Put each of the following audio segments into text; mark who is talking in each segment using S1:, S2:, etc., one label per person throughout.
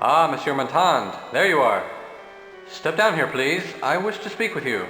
S1: Ah, Monsieur Montand, there you are. Step down here, please. I wish to speak with you.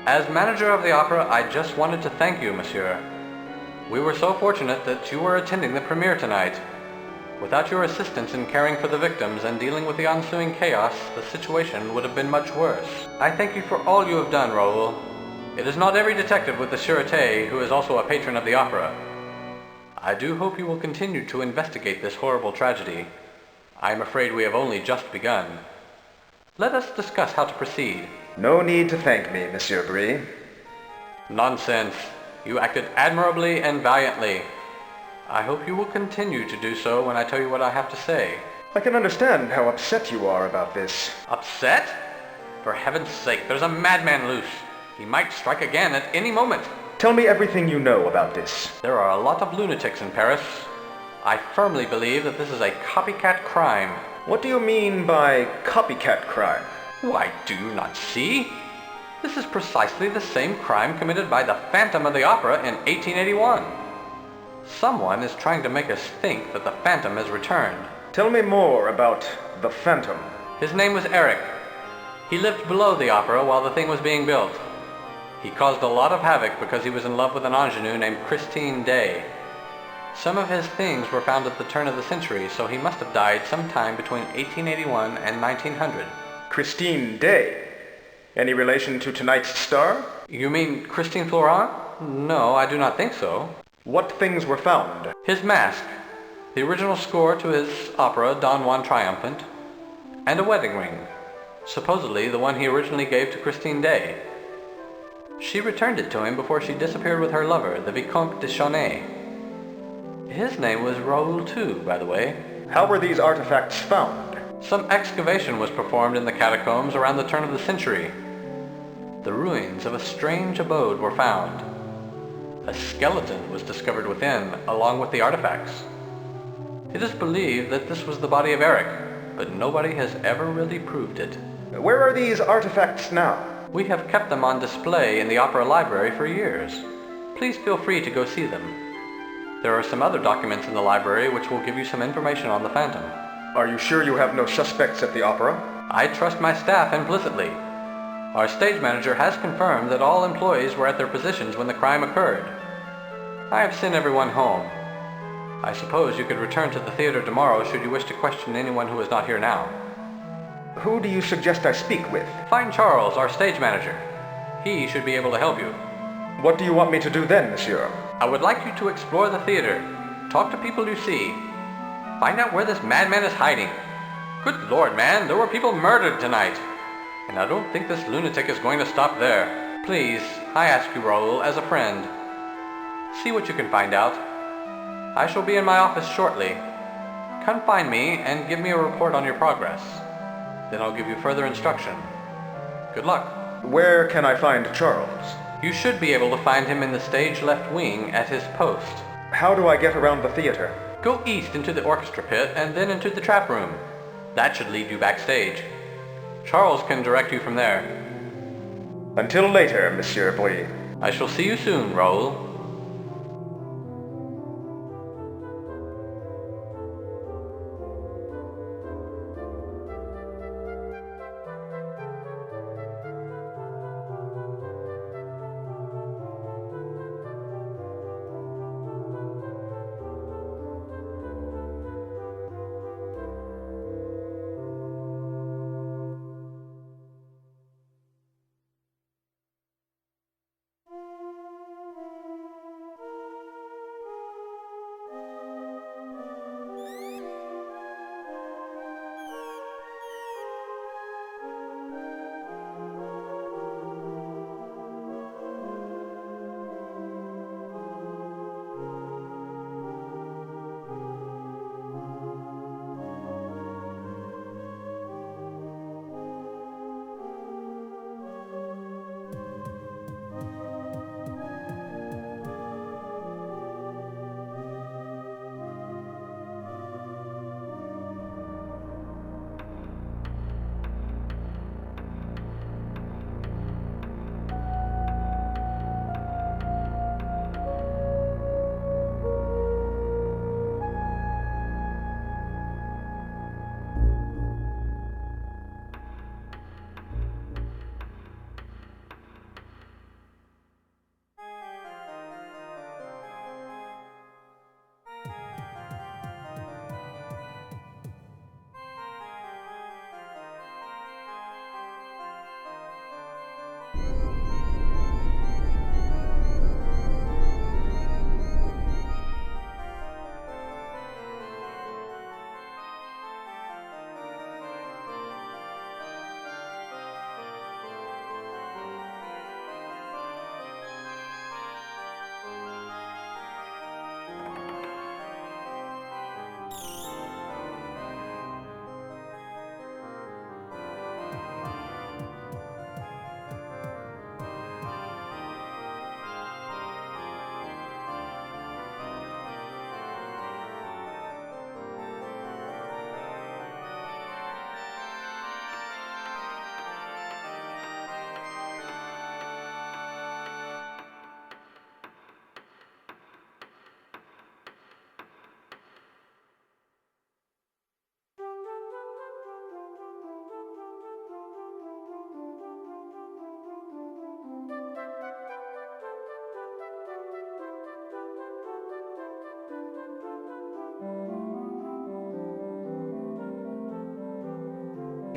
S1: As manager of the opera, I just wanted to thank you, monsieur. We were so fortunate that you were attending the premiere tonight. Without your assistance in caring for the victims and dealing with the ensuing chaos, the situation would have been much worse. I thank you for all you have done, Raoul. It is not every detective with the Sûreté who is also a patron of the opera. I do hope you will continue to investigate this horrible tragedy. I am afraid we have only just begun. Let us discuss how to proceed.
S2: No need to thank me, Monsieur Brie.
S1: Nonsense. You acted admirably and valiantly. I hope you will continue to do so when I tell you what I have to say.
S2: I can understand how upset you are about this.
S1: Upset? For heaven's sake, there's a madman loose. He might strike again at any moment.
S2: Tell me everything you know about this.
S1: There are a lot of lunatics in Paris. I firmly believe that this is a copycat crime.
S2: What do you mean by copycat crime?
S1: Why, do you not see? This is precisely the same crime committed by the Phantom of the Opera in 1881. Someone is trying to make us think that the Phantom has returned.
S2: Tell me more about the Phantom.
S1: His name was Eric. He lived below the opera while the thing was being built. He caused a lot of havoc because he was in love with an ingenue named Christine Day. Some of his things were found at the turn of the century, so he must have died sometime between 1881 and 1900.
S2: Christine Day? Any relation to tonight's star?
S1: You mean Christine Florent? No, I do not think so.
S2: What things were found?
S1: His mask, the original score to his opera Don Juan Triumphant, and a wedding ring, supposedly the one he originally gave to Christine Day. She returned it to him before she disappeared with her lover, the Vicomte de Chauny. His name was Raoul too, by the way.
S2: How were these artifacts found?
S1: Some excavation was performed in the catacombs around the turn of the century. The ruins of a strange abode were found. A skeleton was discovered within, along with the artifacts. It is believed that this was the body of Eric, but nobody has ever really proved it.
S2: Where are these artifacts now?
S1: We have kept them on display in the opera library for years. Please feel free to go see them. There are some other documents in the library which will give you some information on the Phantom.
S2: Are you sure you have no suspects at the opera?
S1: I trust my staff implicitly. Our stage manager has confirmed that all employees were at their positions when the crime occurred. I have sent everyone home. I suppose you could return to the theater tomorrow should you wish to question anyone who is not here now.
S2: Who do you suggest I speak with?
S1: Find Charles, our stage manager. He should be able to help you.
S2: What do you want me to do then, monsieur?
S1: I would like you to explore the theater, talk to people you see, find out where this madman is hiding. Good Lord, man, there were people murdered tonight. And I don't think this lunatic is going to stop there. Please, I ask you, Raoul, as a friend, see what you can find out. I shall be in my office shortly. Come find me and give me a report on your progress. Then I'll give you further instruction. Good luck.
S2: Where can I find Charles?
S1: You should be able to find him in the stage left wing at his post.
S2: How do I get around the theater?
S1: Go east into the orchestra pit and then into the trap room. That should lead you backstage. Charles can direct you from there.
S2: Until later, Monsieur Brie.
S1: I shall see you soon, Raoul.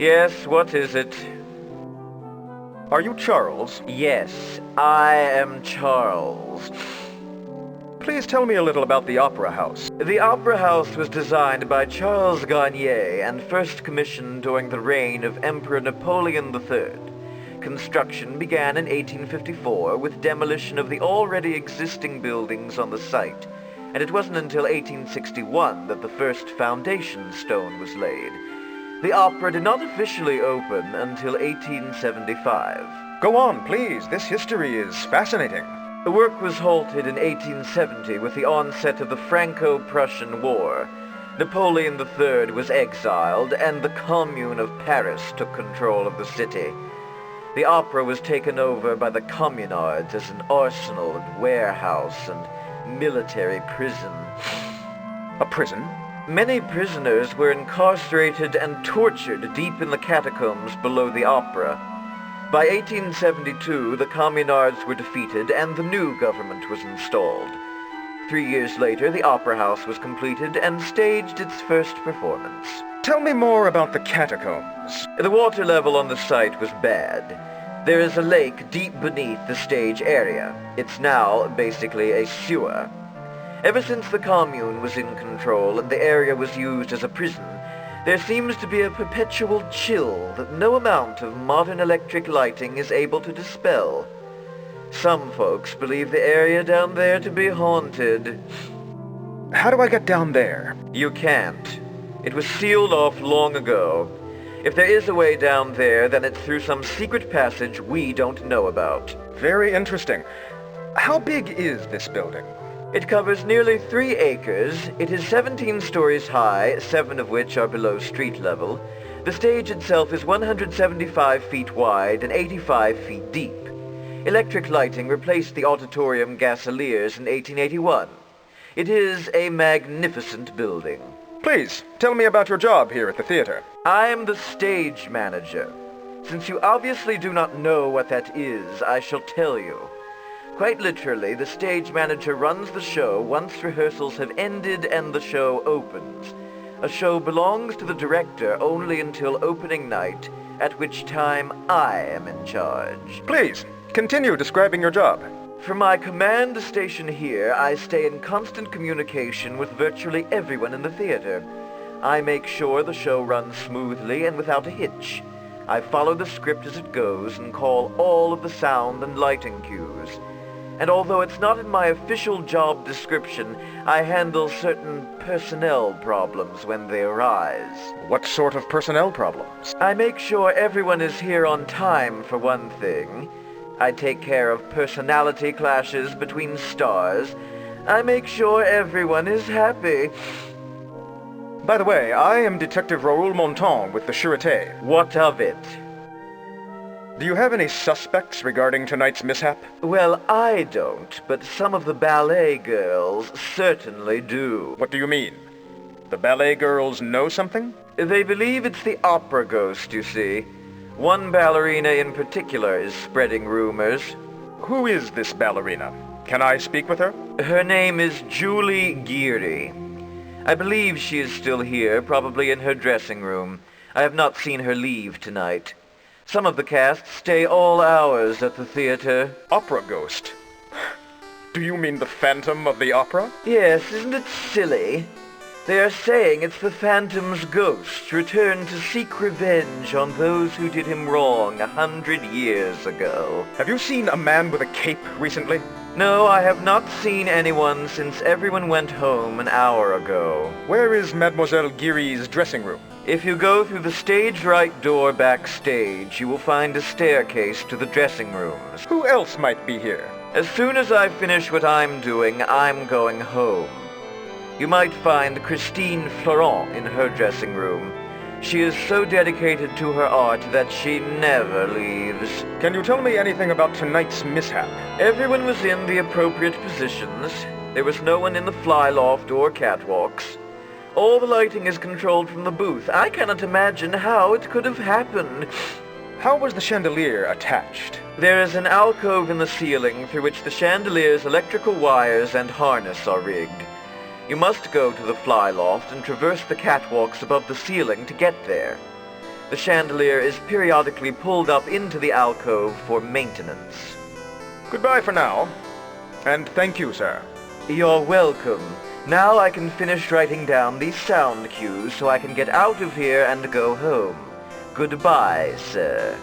S3: Yes, what is it?
S2: Are you Charles?
S3: Yes, I am Charles.
S2: Please tell me a little about the Opera House.
S3: The Opera House was designed by Charles Garnier and first commissioned during the reign of Emperor Napoleon III. Construction began in 1854 with demolition of the already existing buildings on the site, and it wasn't until 1861 that the first foundation stone was laid. The opera did not officially open until 1875.
S2: Go on, please. This history is fascinating.
S3: The work was halted in 1870 with the onset of the Franco-Prussian War. Napoleon III was exiled, and the Commune of Paris took control of the city. The opera was taken over by the communards as an arsenal and warehouse and military prison.
S2: A prison?
S3: Many prisoners were incarcerated and tortured deep in the catacombs below the opera. By 1872, the communards were defeated and the new government was installed. 3 years later, the Opera House was completed and staged its first performance.
S2: Tell me more about the catacombs.
S3: The water level on the site was bad. There is a lake deep beneath the stage area. It's now basically a sewer. Ever since the commune was in control and the area was used as a prison, there seems to be a perpetual chill that no amount of modern electric lighting is able to dispel. Some folks believe the area down there to be haunted.
S2: How do I get down there?
S3: You can't. It was sealed off long ago. If there is a way down there, then it's through some secret passage we don't know about.
S2: Very interesting. How big is this building?
S3: It covers nearly 3 acres. It is 17 stories high, 7 of which are below street level. The stage itself is 175 feet wide and 85 feet deep. Electric lighting replaced the auditorium gasoliers in 1881. It is a magnificent building.
S2: Please, tell me about your job here at the theater.
S3: I am the stage manager. Since you obviously do not know what that is, I shall tell you. Quite literally, the stage manager runs the show once rehearsals have ended and the show opens. A show belongs to the director only until opening night, at which time I am in charge.
S2: Please, continue describing your job.
S3: From my command station here, I stay in constant communication with virtually everyone in the theater. I make sure the show runs smoothly and without a hitch. I follow the script as it goes and call all of the sound and lighting cues. And although it's not in my official job description, I handle certain personnel problems when they arise.
S2: What sort of personnel problems?
S3: I make sure everyone is here on time, for one thing. I take care of personality clashes between stars. I make sure everyone is happy.
S2: By the way, I am Detective Raoul Monton with the Sûreté.
S3: What of it?
S2: Do you have any suspects regarding tonight's mishap?
S3: Well, I don't, but some of the ballet girls certainly do.
S2: What do you mean? The ballet girls know something?
S3: They believe it's the opera ghost, you see. One ballerina in particular is spreading rumors.
S2: Who is this ballerina? Can I speak with her?
S3: Her name is Julie Geary. I believe she is still here, probably in her dressing room. I have not seen her leave tonight. Some of the cast stay all hours at the theater.
S2: Opera ghost? Do you mean the Phantom of the Opera?
S3: Yes, isn't it silly? They are saying it's the Phantom's ghost returned to seek revenge on those who did him wrong 100 years ago.
S2: Have you seen a man with a cape recently?
S3: No, I have not seen anyone since everyone went home an hour ago.
S2: Where is Mademoiselle Geary's dressing room?
S3: If you go through the stage right door backstage, you will find a staircase to the dressing rooms.
S2: Who else might be here?
S3: As soon as I finish what I'm doing, I'm going home. You might find Christine Florent in her dressing room. She is so dedicated to her art that she never leaves.
S2: Can you tell me anything about tonight's mishap?
S3: Everyone was in the appropriate positions. There was no one in the flyloft or catwalks. All the lighting is controlled from the booth. I cannot imagine how it could have happened.
S2: How was the chandelier attached?
S3: There is an alcove in the ceiling through which the chandelier's electrical wires and harness are rigged. You must go to the flyloft and traverse the catwalks above the ceiling to get there. The chandelier is periodically pulled up into the alcove for maintenance.
S2: Goodbye for now. And thank you, sir.
S3: You're welcome. Now I can finish writing down these sound cues so I can get out of here and go home. Goodbye, sir.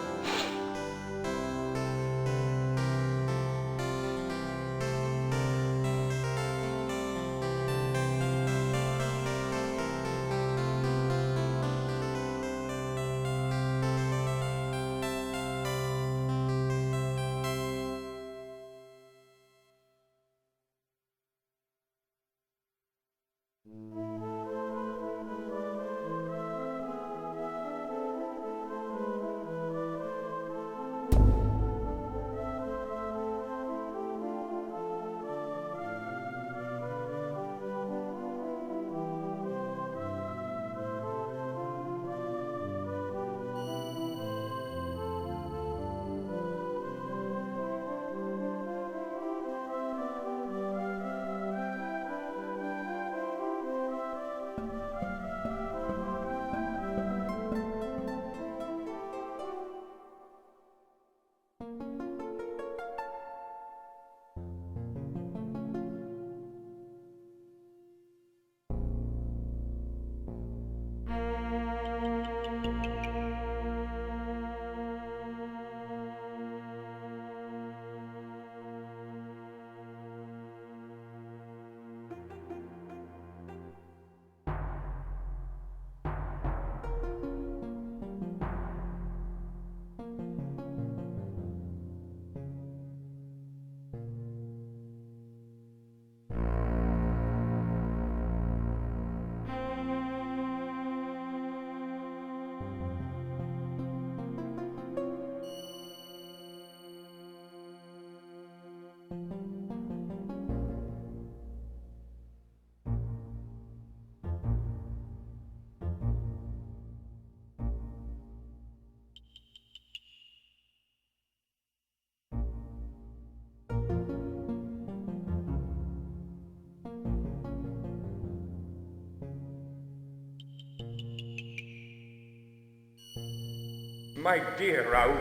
S4: My dear Raoul,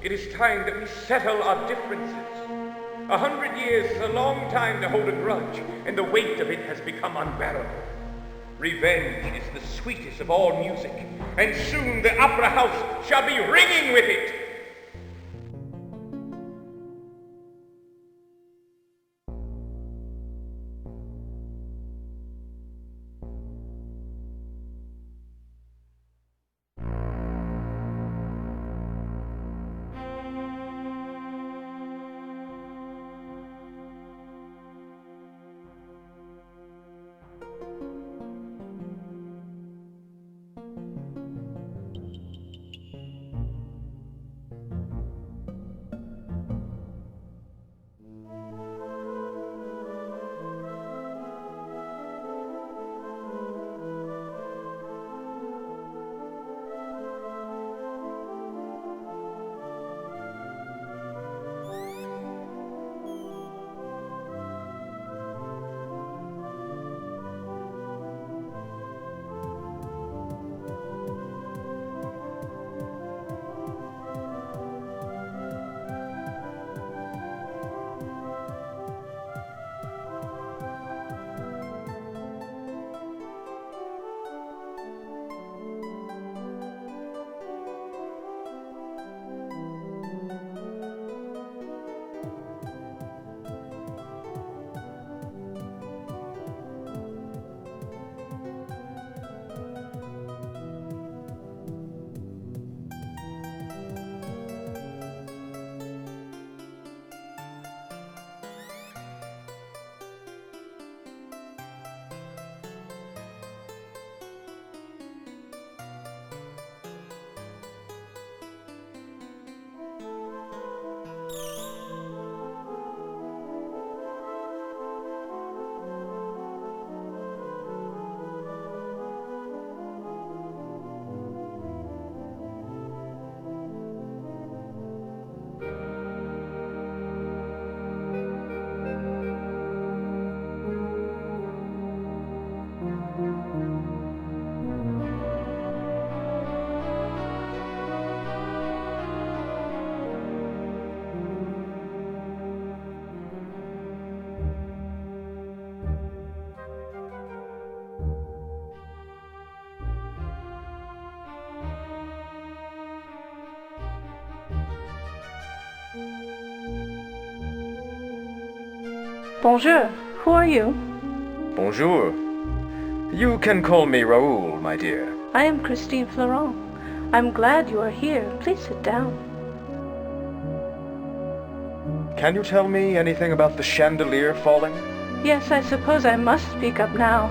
S4: it is time that we settle our differences. 100 years is a long time to hold a grudge, and the weight of it has become unbearable. Revenge is the sweetest of all music, and soon the opera house shall be ringing with it.
S5: Bonjour. Who are you?
S2: Bonjour. You can call me Raoul, my dear.
S5: I am Christine Florent. I'm glad you are here. Please sit down.
S2: Can you tell me anything about the chandelier falling?
S5: Yes, I suppose I must speak up now.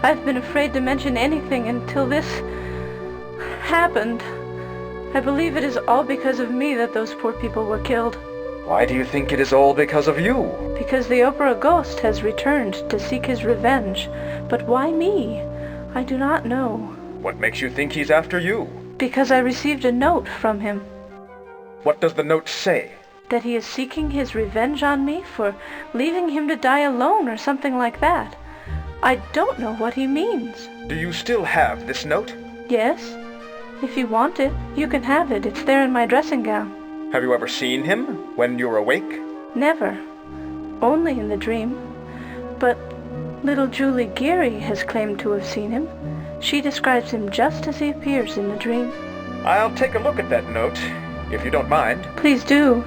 S5: I've been afraid to mention anything until this happened. I believe it is all because of me that those poor people were killed.
S2: Why do you think it is all because of you?
S5: Because the opera ghost has returned to seek his revenge. But why me? I do not know.
S2: What makes you think he's after you?
S5: Because I received a note from him.
S2: What does the note say?
S5: That he is seeking his revenge on me for leaving him to die alone or something like that. I don't know what he means.
S2: Do you still have this note?
S5: Yes. If you want it, you can have it. It's there in my dressing gown.
S2: Have you ever seen him when you're awake?
S5: Never. Only in the dream. But little Julie Geary has claimed to have seen him. She describes him just as he appears in the dream.
S2: I'll take a look at that note, if you don't mind.
S5: Please do.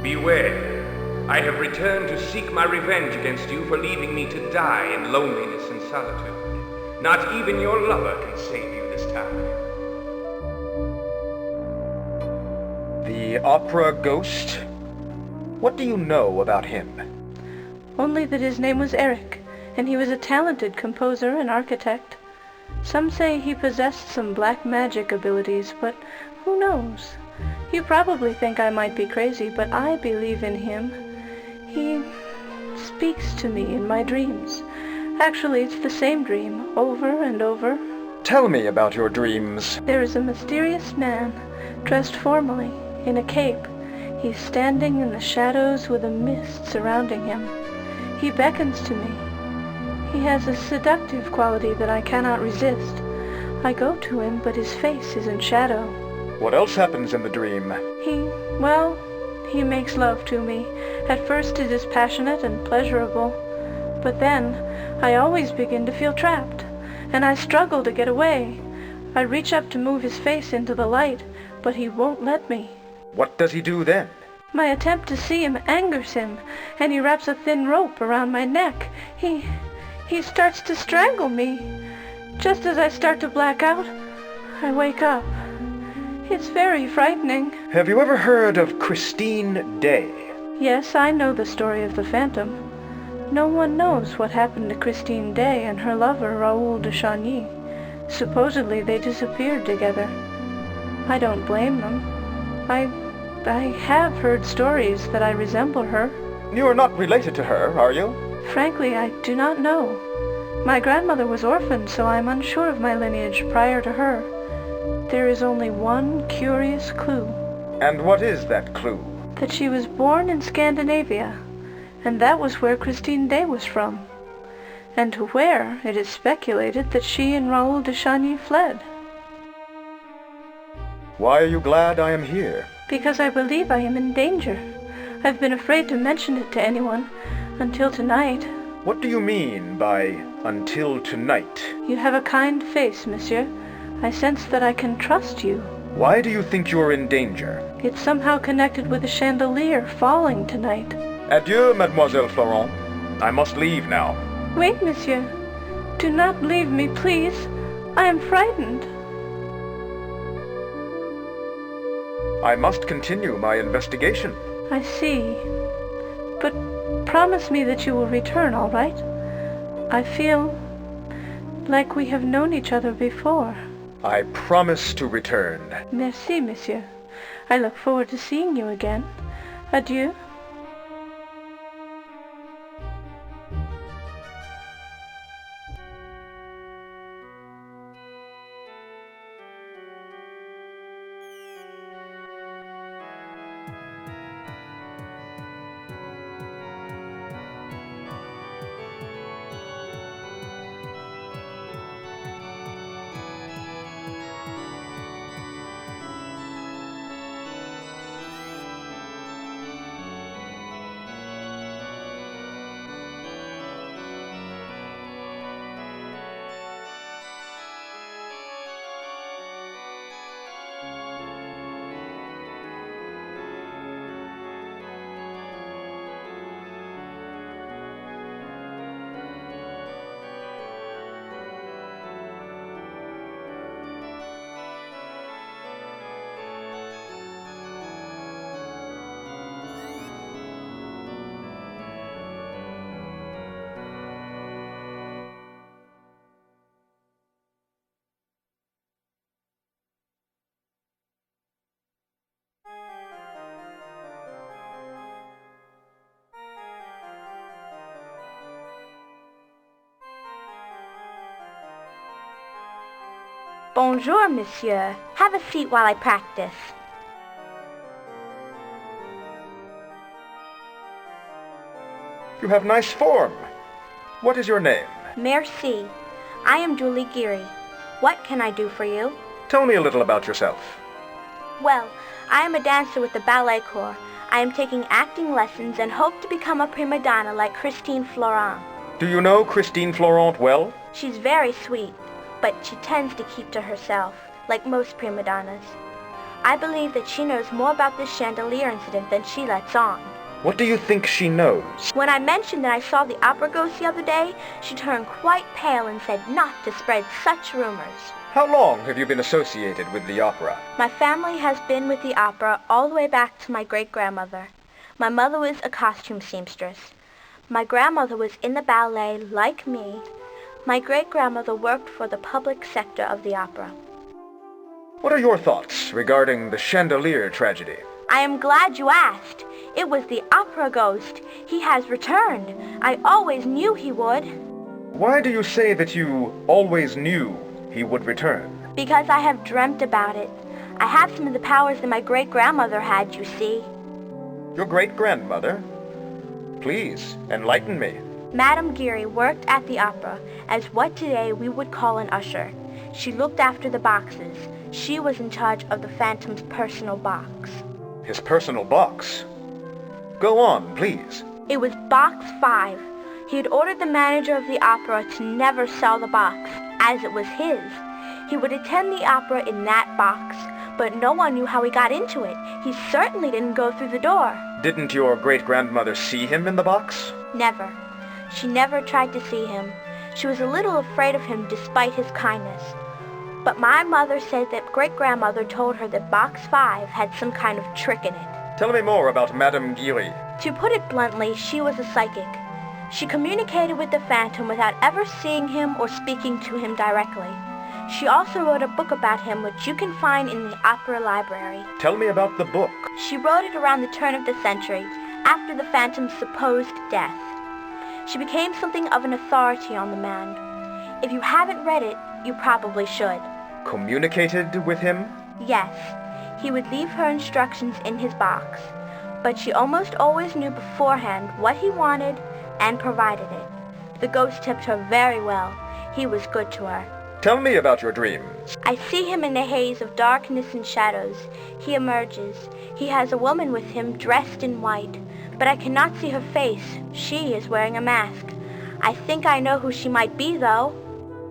S4: Beware. I have returned to seek my revenge against you for leaving me to die in loneliness and solitude. Not even your lover can save you this time.
S2: The opera ghost? What do you know about him?
S5: Only that his name was Eric, and he was a talented composer and architect. Some say he possessed some black magic abilities, but who knows? You probably think I might be crazy, but I believe in him. He speaks to me in my dreams. Actually, it's the same dream, over and over.
S2: Tell me about your dreams.
S5: There is a mysterious man, dressed formally, in a cape. He's standing in the shadows with a mist surrounding him. He beckons to me. He has a seductive quality that I cannot resist. I go to him, but his face is in shadow.
S2: What else happens in the dream?
S5: He makes love to me. At first it is passionate and pleasurable, but then I always begin to feel trapped, and I struggle to get away. I reach up to move his face into the light, but he won't let me.
S2: What does he do then?
S5: My attempt to see him angers him, and he wraps a thin rope around my neck. He starts to strangle me. Just as I start to black out, I wake up. It's very frightening.
S2: Have you ever heard of Christine Day?
S5: Yes, I know the story of the Phantom. No one knows what happened to Christine Day and her lover, Raoul de Chagny. Supposedly they disappeared together. I don't blame them. I have heard stories that I resemble her.
S2: You are not related to her, are you?
S5: Frankly, I do not know. My grandmother was orphaned, so I'm unsure of my lineage prior to her. There is only one curious clue.
S2: And what is that clue?
S5: That she was born in Scandinavia, and that was where Christine Day was from. And to where it is speculated that she and Raoul de Chagny fled.
S2: Why are you glad I am here?
S5: Because I believe I am in danger. I've been afraid to mention it to anyone, until tonight.
S2: What do you mean by until tonight?
S5: You have a kind face, monsieur. I sense that I can trust you.
S2: Why do you think you're in danger?
S5: It's somehow connected with the chandelier falling tonight.
S2: Adieu, Mademoiselle Florent. I must leave now.
S5: Wait, monsieur. Do not leave me, please. I am frightened.
S2: I must continue my investigation.
S5: I see. But promise me that you will return, all right? I feel like we have known each other before.
S2: I promise to return.
S5: Merci, monsieur. I look forward to seeing you again. Adieu.
S6: Bonjour, monsieur. Have a seat while I practice.
S2: You have nice form. What is your name?
S6: Merci. I am Julie Geary. What can I do for you?
S2: Tell me a little about yourself.
S6: Well, I am a dancer with the ballet corps. I am taking acting lessons and hope to become a prima donna like Christine Florent.
S2: Do you know Christine Florent well?
S6: She's very sweet, but she tends to keep to herself, like most prima donnas. I believe that she knows more about this chandelier incident than she lets on.
S2: What do you think she knows?
S6: When I mentioned that I saw the opera ghost the other day, she turned quite pale and said not to spread such rumors.
S2: How long have you been associated with the opera?
S6: My family has been with the opera all the way back to my great-grandmother. My mother was a costume seamstress. My grandmother was in the ballet, like me. My great-grandmother worked for the public sector of the opera.
S2: What are your thoughts regarding the chandelier tragedy?
S6: I am glad you asked. It was the opera ghost. He has returned. I always knew he would.
S2: Why do you say that you always knew he would return?
S6: Because I have dreamt about it. I have some of the powers that my great-grandmother had, you see.
S2: Your great-grandmother? Please, enlighten me.
S6: Madame Geary worked at the opera as what today we would call an usher. She looked after the boxes. She was in charge of the Phantom's personal box.
S2: His personal box? Go on, please.
S6: It was Box 5. He had ordered the manager of the opera to never sell the box, as it was his. He would attend the opera in that box, but no one knew how he got into it. He certainly didn't go through the door.
S2: Didn't your great-grandmother see him in the box?
S6: Never. She never tried to see him. She was a little afraid of him despite his kindness. But my mother said that great-grandmother told her that Box 5 had some kind of trick in it.
S2: Tell me more about Madame Geary.
S6: To put it bluntly, she was a psychic. She communicated with the Phantom without ever seeing him or speaking to him directly. She also wrote a book about him which you can find in the opera library.
S2: Tell me about the book.
S6: She wrote it around the turn of the century, after the Phantom's supposed death. She became something of an authority on the man. If you haven't read it, you probably should.
S2: Communicated with him?
S6: Yes. He would leave her instructions in his box, but she almost always knew beforehand what he wanted and provided it. The ghost tipped her very well. He was good to her.
S2: Tell me about your dreams.
S6: I see him in the haze of darkness and shadows. He emerges. He has a woman with him dressed in white, but I cannot see her face. She is wearing a mask. I think I know who she might be, though.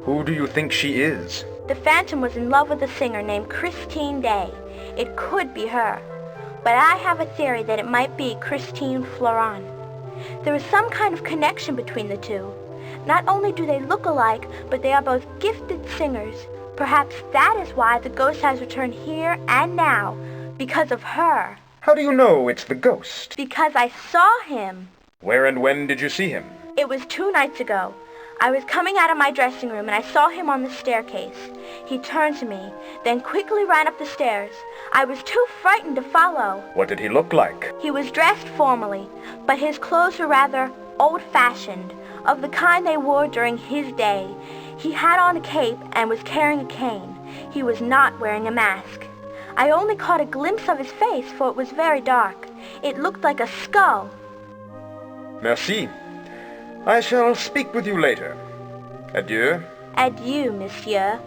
S2: Who do you think she is?
S6: The Phantom was in love with a singer named Christine Day. It could be her, but I have a theory that it might be Christine Florent. There is some kind of connection between the two. Not only do they look alike, but they are both gifted singers. Perhaps that is why the ghost has returned here and now, because of her.
S2: How do you know it's the ghost?
S6: Because I saw him.
S2: Where and when did you see him?
S6: It was 2 nights ago. I was coming out of my dressing room and I saw him on the staircase. He turned to me, then quickly ran up the stairs. I was too frightened to follow.
S2: What did he look like?
S6: He was dressed formally, but his clothes were rather old-fashioned, of the kind they wore during his day. He had on a cape and was carrying a cane. He was not wearing a mask. I only caught a glimpse of his face, for it was very dark. It looked like a skull.
S2: Merci. I shall speak with you later. Adieu.
S6: Adieu, monsieur.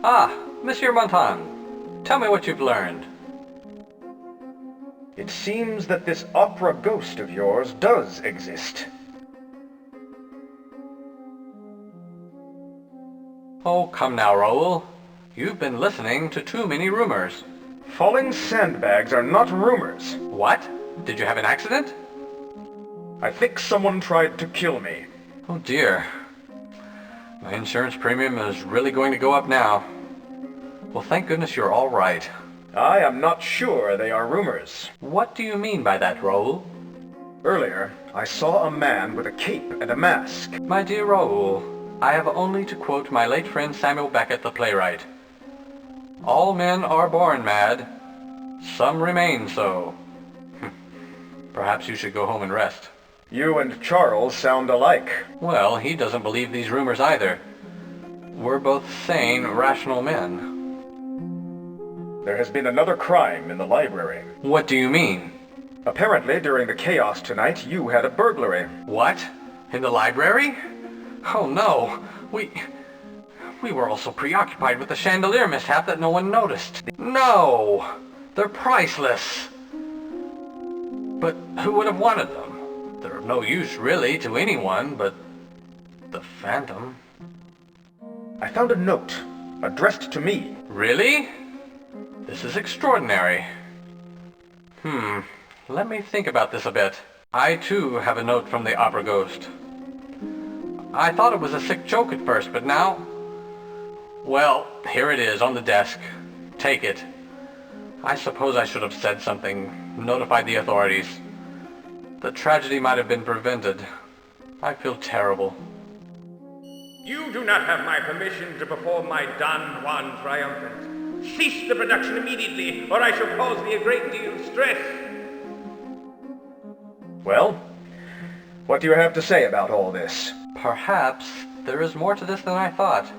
S1: Ah, Monsieur Montan, tell me what you've learned.
S2: It seems that this opera ghost of yours does exist.
S1: Oh, come now, Raoul. You've been listening to too many rumors.
S2: Falling sandbags are not rumors.
S1: What? Did you have an accident?
S2: I think someone tried to kill me.
S1: Oh dear. My insurance premium is really going to go up now. Well, thank goodness you're all right.
S2: I am not sure they are rumors.
S1: What do you mean by that, Raoul?
S2: Earlier, I saw a man with a cape and a mask.
S1: My dear Raoul, I have only to quote my late friend Samuel Beckett, the playwright. All men are born mad. Some remain so. Perhaps you should go home and rest.
S2: You and Charles sound alike.
S1: Well, he doesn't believe these rumors either. We're both sane, rational men.
S2: There has been another crime in the library.
S1: What do you mean?
S2: Apparently, during the chaos tonight, you had a burglary.
S1: What? In the library? Oh no, we were all so preoccupied with the chandelier mishap that no one noticed. No! They're priceless. But who would have wanted them? They're of no use, really, to anyone but the Phantom.
S2: I found a note, addressed to me.
S1: Really? This is extraordinary. Let me think about this a bit. I, too, have a note from the opera ghost. I thought it was a sick joke at first, but now... Well, here it is on the desk. Take it. I suppose I should have said something, notified the authorities. The tragedy might have been prevented. I feel terrible.
S4: You do not have my permission to perform my Don Juan triumphant. Cease the production immediately, or I shall cause thee a great deal of stress.
S2: Well, what do you have to say about all this?
S1: Perhaps there is more to this than I thought.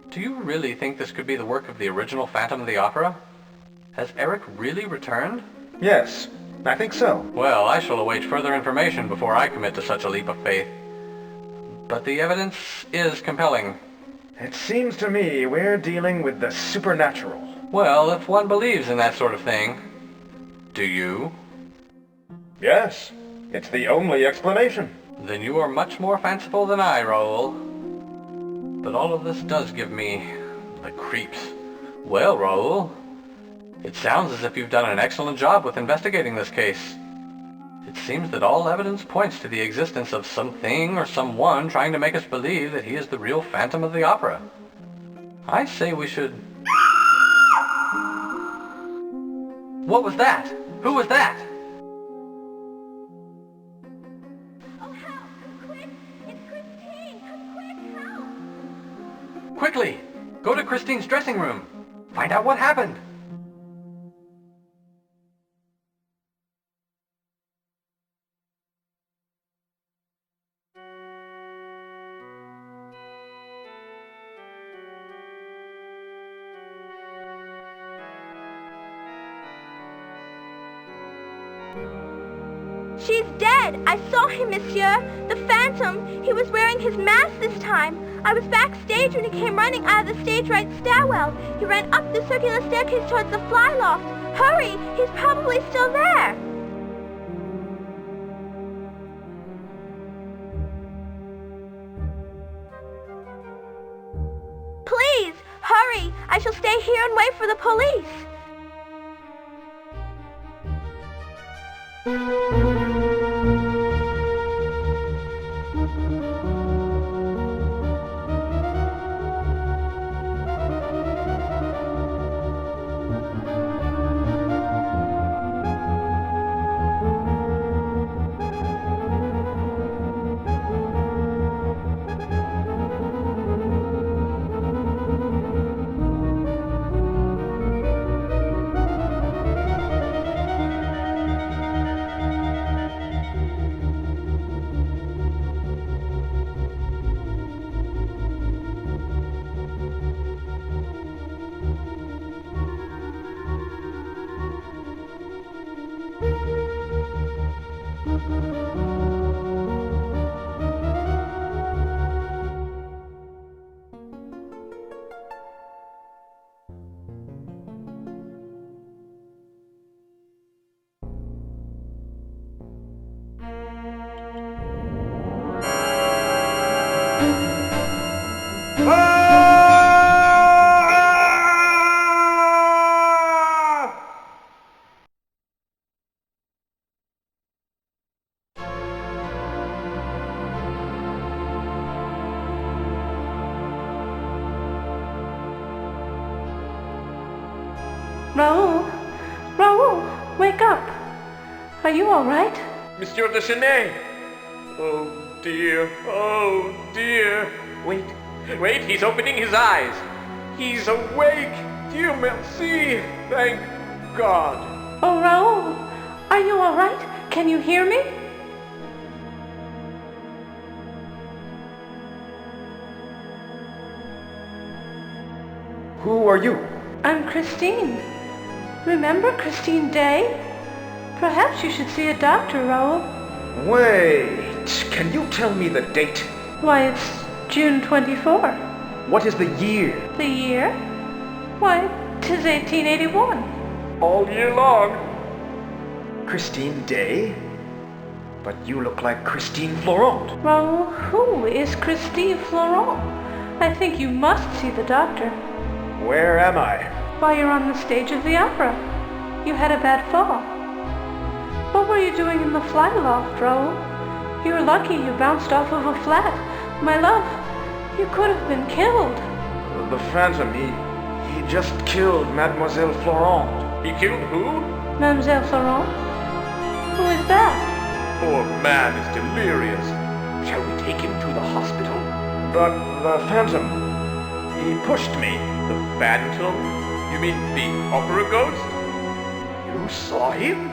S1: Do you really think this could be the work of the original Phantom of the Opera? Has Eric really returned?
S2: Yes, I think so.
S1: Well, I shall await further information before I commit to such a leap of faith. But the evidence is compelling.
S2: It seems to me we're dealing with the supernatural.
S1: Well, if one believes in that sort of thing. Do you?
S2: Yes, it's the only explanation.
S1: Then you are much more fanciful than I, Raoul. But all of this does give me the creeps. Well, Raoul, it sounds as if you've done an excellent job with investigating this case. It seems that all evidence points to the existence of something or someone trying to make us believe that he is the real Phantom of the Opera. I say we should... What was that? Who was that?
S6: Oh, help! Come quick! It's Christine! Come quick! Help!
S1: Quickly! Go to Christine's dressing room. Find out what happened.
S6: She's dead! I saw him, monsieur! The Phantom! He was wearing his mask this time! I was backstage when he came running out of the stage right stairwell. He ran up the circular staircase towards the fly loft. Hurry! He's probably still there! Please! Hurry! I shall stay here and wait for the police!
S5: Raoul! Raoul! Wake up! Are you all right?
S4: Monsieur de Chenet! Oh dear, oh dear. Wait, he's opening his eyes. He's awake! Dieu merci! Thank God!
S5: Oh, Raoul! Are you all right? Can you hear me?
S2: Who are you?
S5: I'm Christine. Remember Christine Day? Perhaps you should see a doctor, Raoul.
S2: Wait, can you tell me the date?
S5: Why, it's June 24.
S2: What is the year?
S5: The year? Why, 'tis 1881.
S4: All year long.
S2: Christine Day? But you look like Christine Florent.
S5: Raoul, who is Christine Florent? I think you must see the doctor.
S2: Where am I?
S5: Why, you're on the stage of the opera. You had a bad fall. What were you doing in the fly loft, Raoul? You're lucky you bounced off of a flat. My love, you could have been killed.
S2: The Phantom, he just killed Mademoiselle Florent.
S4: He killed who?
S5: Mademoiselle Florent? Who is that?
S4: Poor man is delirious. Shall we take him to the hospital?
S2: But the Phantom, he pushed me.
S4: The Phantom? You mean the opera ghost? You saw him?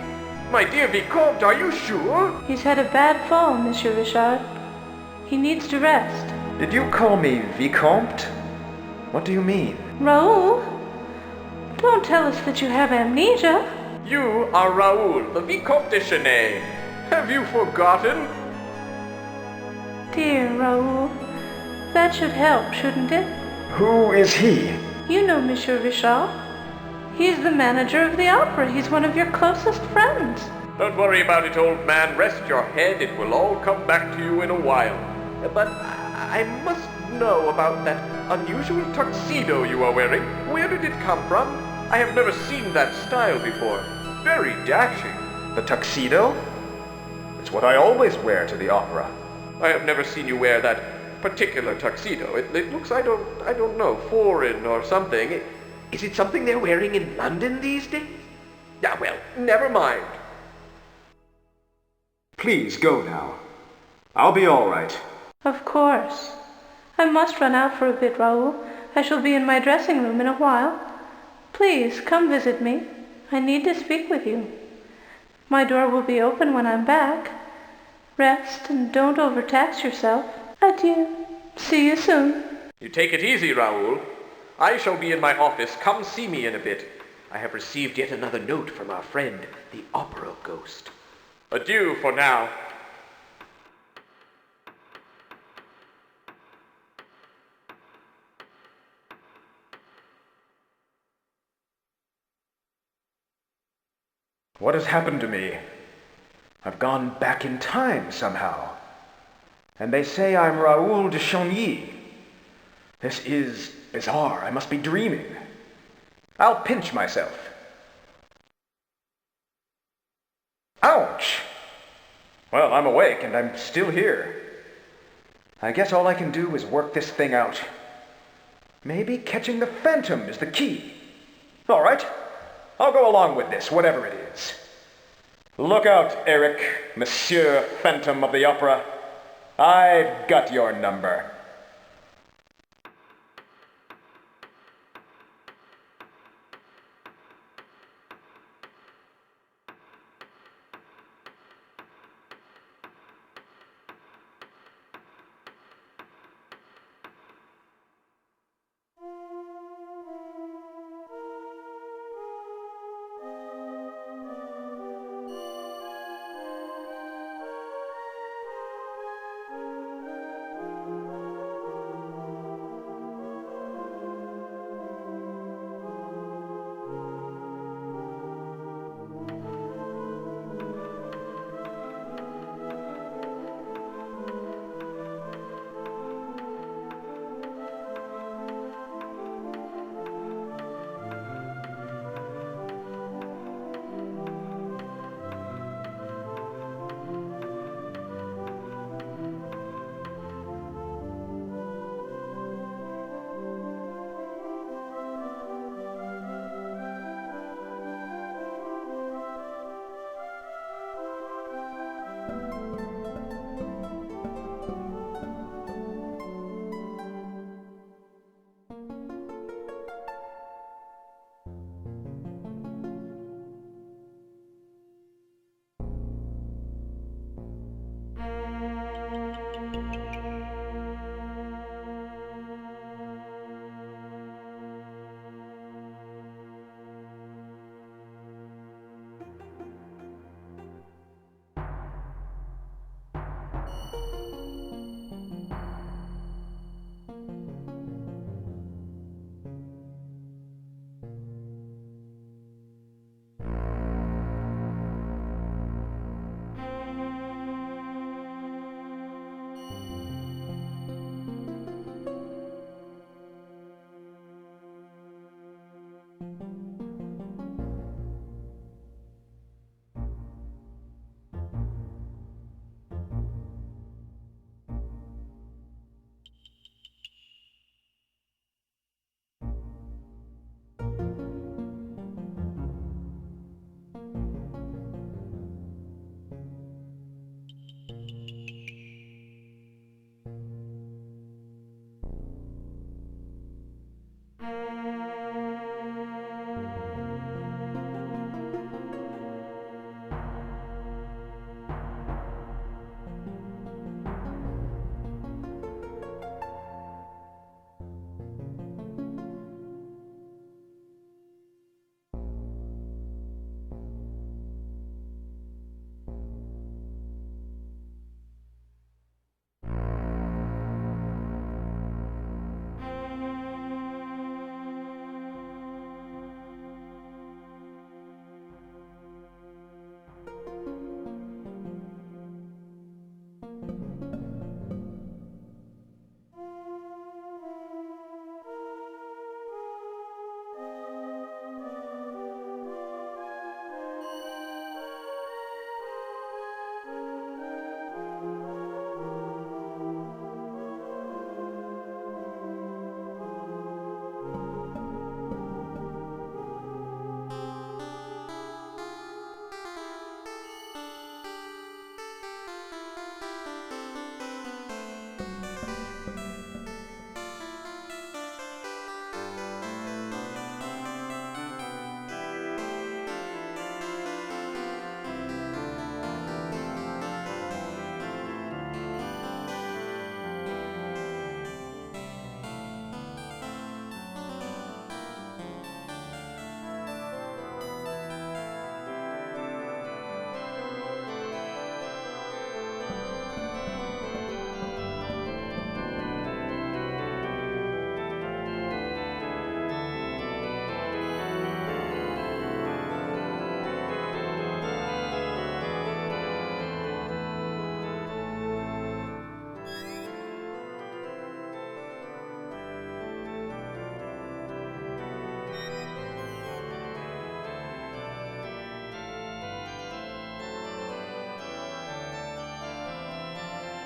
S4: My dear Vicomte, are you sure?
S5: He's had a bad fall, Monsieur Richard. He needs to rest.
S2: Did you call me Vicomte? What do you mean?
S5: Raoul? Don't tell us that you have amnesia.
S4: You are Raoul, the Vicomte de Chenet. Have you forgotten?
S5: Dear Raoul, that should help, shouldn't it?
S2: Who is he?
S5: You know Monsieur Richard. He's the manager of the opera. He's one of your closest friends.
S4: Don't worry about it, old man. Rest your head. It will all come back to you in a while. But I must know about that unusual tuxedo you are wearing. Where did it come from? I have never seen that style before. Very dashing.
S2: The tuxedo? It's what I always wear to the opera.
S4: I have never seen you wear that particular tuxedo. It looks, I don't know, foreign or something. Is it something they're wearing in London these days? Yeah, well, never mind.
S2: Please go now. I'll be all right.
S5: Of course. I must run out for a bit, Raoul. I shall be in my dressing room in a while. Please, come visit me. I need to speak with you. My door will be open when I'm back. Rest and don't overtax yourself. Adieu. See you soon.
S4: You take it easy, Raoul. I shall be in my office. Come see me in a bit. I have received yet another note from our friend, the opera ghost. Adieu for now.
S2: What has happened to me? I've gone back in time somehow. And they say I'm Raoul de Chagny. This is bizarre. I must be dreaming. I'll pinch myself. Ouch! Well, I'm awake and I'm still here. I guess all I can do is work this thing out. Maybe catching the Phantom is the key. All right, I'll go along with this, whatever it is. Look out, Eric, Monsieur Phantom of the Opera. I've got your number.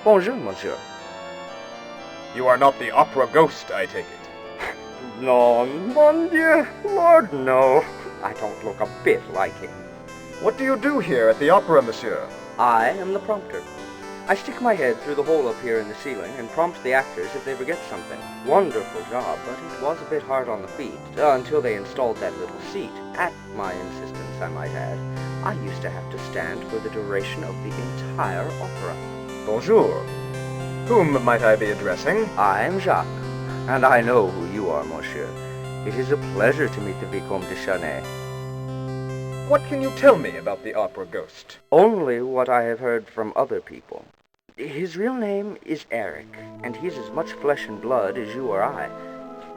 S7: Bonjour, monsieur.
S2: You are not the opera ghost, I take it.
S7: No, mon Dieu, Lord, no. I don't look a bit like him.
S2: What do you do here at the opera, monsieur?
S7: I am the prompter. I stick my head through the hole up here in the ceiling and prompt the actors if they forget something. Wonderful job, but it was a bit hard on the feet, until they installed that little seat. At my insistence, I might add. I used to have to stand for the duration of the entire opera.
S2: Bonjour. Whom might I be addressing?
S7: I am Jacques, and I know who you are, monsieur. It is a pleasure to meet the Vicomte de Charnay.
S2: What can you tell me about the opera ghost?
S7: Only what I have heard from other people. His real name is Eric, and he's as much flesh and blood as you or I.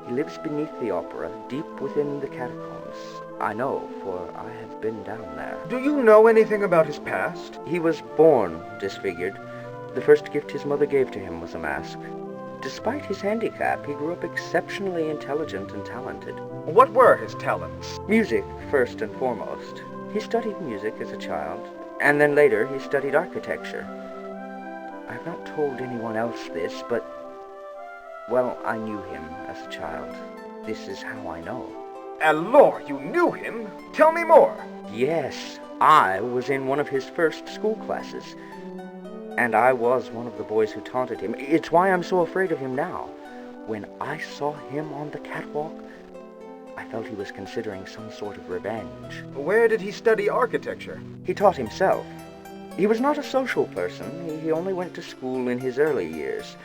S7: He lives beneath the opera, deep within the catacombs. I know, for I have been down there.
S2: Do you know anything about his past?
S7: He was born disfigured. The first gift his mother gave to him was a mask. Despite his handicap, he grew up exceptionally intelligent and talented.
S2: What were his talents?
S7: Music, first and foremost. He studied music as a child, and then later he studied architecture. I've not told anyone else this, but, well, I knew him as a child. This is how I know.
S2: Alors, you knew him? Tell me more.
S7: Yes, I was in one of his first school classes. And I was one of the boys who taunted him. It's why I'm so afraid of him now. When I saw him on the catwalk, I felt he was considering some sort of revenge.
S2: Where did he study architecture?
S7: He taught himself. He was not a social person. He only went to school in his early years.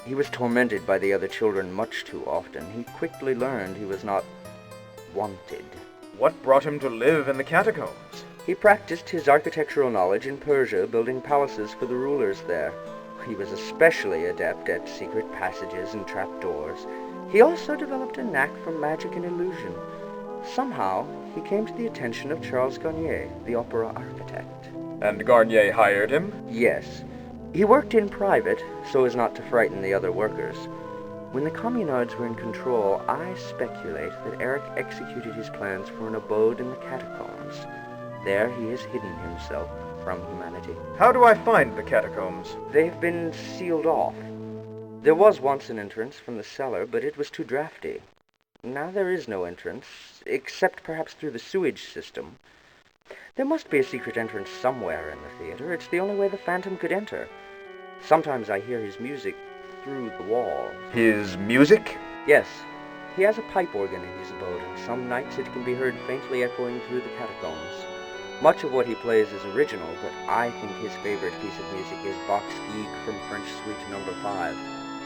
S7: He was tormented by the other children much too often. He quickly learned he was not wanted.
S2: What brought him to live in the catacombs?
S7: He practiced his architectural knowledge in Persia, building palaces for the rulers there. He was especially adept at secret passages and trapdoors. He also developed a knack for magic and illusion. Somehow, he came to the attention of Charles Garnier, the opera architect.
S2: And Garnier hired him?
S7: Yes. He worked in private, so as not to frighten the other workers. When the communards were in control, I speculate that Eric executed his plans for an abode in the catacombs. There he has hidden himself from humanity.
S2: How do I find the catacombs?
S7: They have been sealed off. There was once an entrance from the cellar, but it was too drafty. Now there is no entrance, except perhaps through the sewage system. There must be a secret entrance somewhere in the theater. It's the only way the Phantom could enter. Sometimes I hear his music through the walls.
S2: His music?
S7: Yes. He has a pipe organ in his abode, and some nights it can be heard faintly echoing through the catacombs. Much of what he plays is original, but I think his favorite piece of music is Bach's Gigue from French Suite No. 5.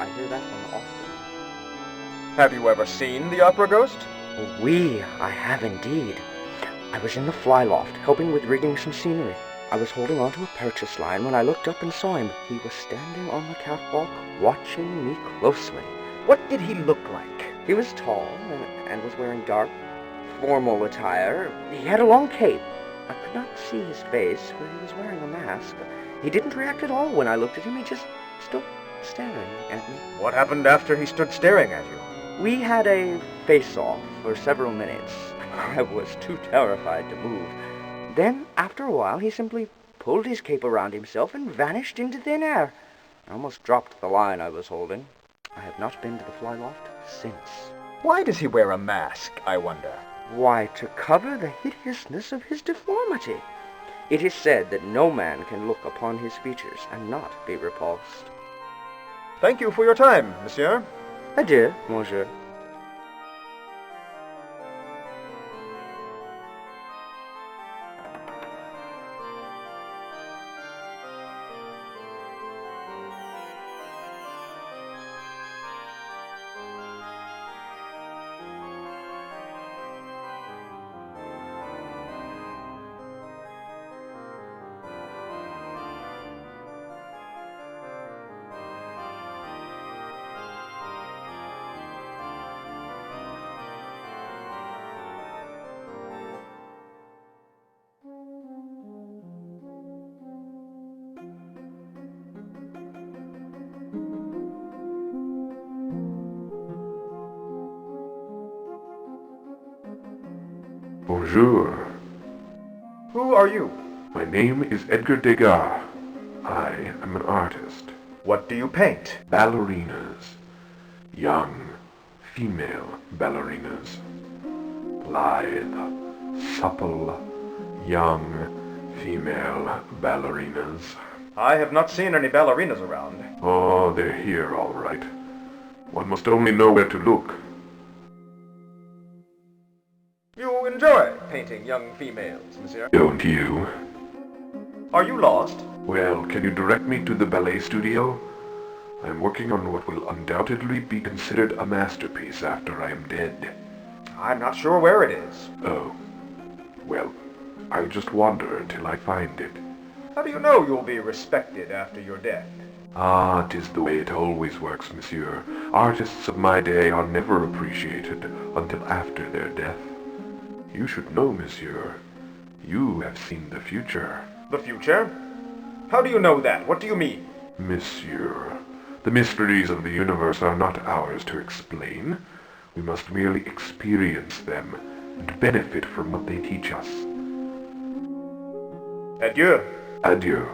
S7: I hear that one often.
S2: Have you ever seen the opera ghost?
S7: Oui, I have indeed. I was in the fly loft, helping with rigging some scenery. I was holding onto a purchase line when I looked up and saw him. He was standing on the catwalk, watching me closely.
S2: What did he look like?
S7: He was tall and was wearing dark, formal attire. He had a long cape. I could not see his face, for he was wearing a mask. He didn't react at all when I looked at him. He just stood staring at me.
S2: What happened after he stood staring at you?
S7: We had a face-off for several minutes. I was too terrified to move. Then, after a while, he simply pulled his cape around himself and vanished into thin air. I almost dropped the line I was holding. I have not been to the fly loft since.
S2: Why does he wear a mask, I wonder?
S7: Why, to cover the hideousness of his deformity. It is said that no man can look upon his features and not be repulsed.
S2: Thank you for your time, monsieur.
S7: Adieu, monsieur.
S8: Bonjour.
S2: Who are you?
S8: My name is Edgar Degas. I am an artist.
S2: What do you paint?
S8: Ballerinas. Young, female ballerinas. Lithe, supple, young, female ballerinas.
S2: I have not seen any ballerinas around.
S8: Oh, they're here, all right. One must only know where to look.
S2: You enjoy painting young females, monsieur?
S8: Don't you?
S2: Are you lost?
S8: Well, can you direct me to the ballet studio? I'm working on what will undoubtedly be considered a masterpiece after I am dead.
S2: I'm not sure where it is.
S8: Oh. Well, I'll just wander until I find it.
S2: How do you know you'll be respected after your death?
S8: Ah, 'tis the way it always works, monsieur. Artists of my day are never appreciated until after their death. You should know, monsieur. You have seen the future.
S2: The future? How do you know that? What do you mean?
S8: Monsieur, the mysteries of the universe are not ours to explain. We must merely experience them and benefit from what they teach us.
S2: Adieu.
S8: Adieu.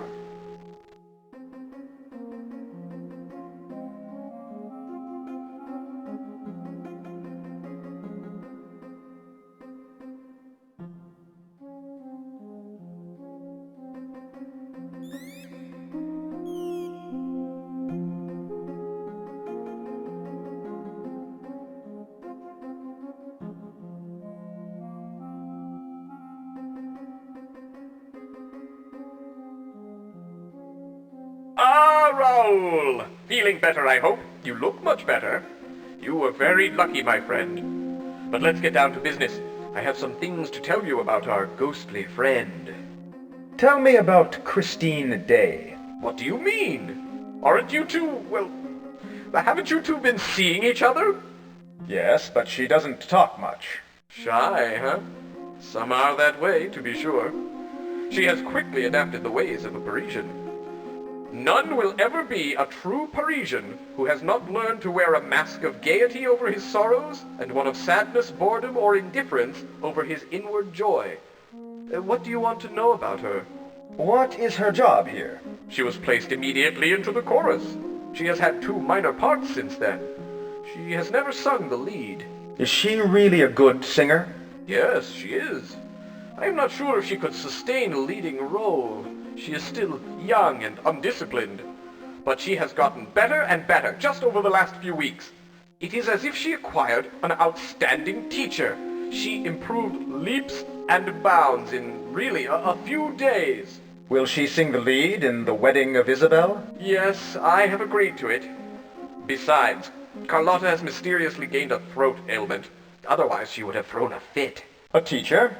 S4: Raoul! Feeling better, I hope? You look much better. You were very lucky, my friend. But let's get down to business. I have some things to tell you about our ghostly friend.
S2: Tell me about Christine Day.
S4: What do you mean? Aren't you two, well, haven't you two been seeing each other?
S2: Yes, but she doesn't talk much.
S4: Shy, huh? Some are that way, to be sure. She has quickly adapted the ways of a Parisian. None will ever be a true Parisian who has not learned to wear a mask of gaiety over his sorrows and one of sadness, boredom, or indifference over his inward joy. What do you want to know about her?
S2: What is her job here?
S4: She was placed immediately into the chorus. She has had 2 minor parts since then. She has never sung the lead.
S2: Is she really a good singer?
S4: Yes, she is. I am not sure if she could sustain a leading role. She is still young and undisciplined. But she has gotten better and better just over the last few weeks. It is as if she acquired an outstanding teacher. She improved leaps and bounds in really a few days.
S2: Will she sing the lead in The Wedding of Isabel?
S4: Yes, I have agreed to it. Besides, Carlotta has mysteriously gained a throat ailment. Otherwise she would have thrown a fit.
S2: A teacher?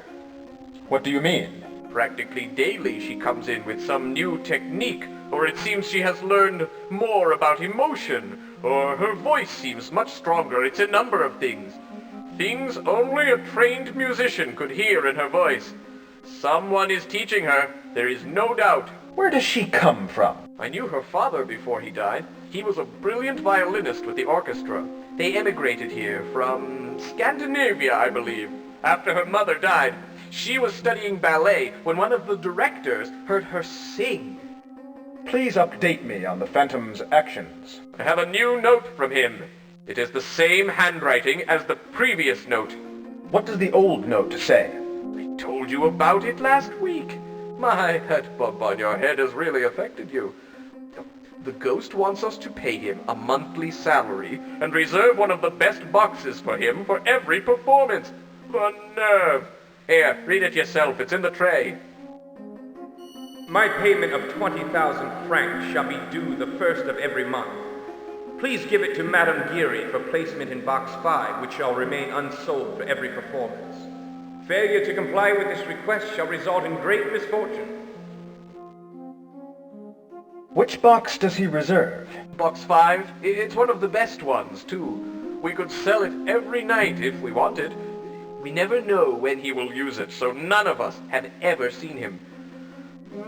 S2: What do you mean?
S4: Practically daily she comes in with some new technique, or it seems she has learned more about emotion, or her voice seems much stronger. It's a number of things. Things only a trained musician could hear in her voice. Someone is teaching her, there is no doubt.
S2: Where does she come from?
S4: I knew her father before he died. He was a brilliant violinist with the orchestra. They emigrated here from Scandinavia, I believe, after her mother died. She was studying ballet when one of the directors heard her sing.
S2: Please update me on the Phantom's actions.
S4: I have a new note from him. It is the same handwriting as the previous note.
S2: What does the old note say?
S4: I told you about it last week. My, that bump on your head has really affected you. The ghost wants us to pay him a monthly salary and reserve one of the best boxes for him for every performance. The nerve! Here, read it yourself. It's in the tray. My payment of 20,000 francs shall be due the first of every month. Please give it to Madame Geary for placement in box 5, which shall remain unsold for every performance. Failure to comply with this request shall result in great misfortune.
S2: Which box does he reserve?
S4: Box 5? It's one of the best ones, too. We could sell it every night if we wanted. We never know when he will use it, so none of us have ever seen him.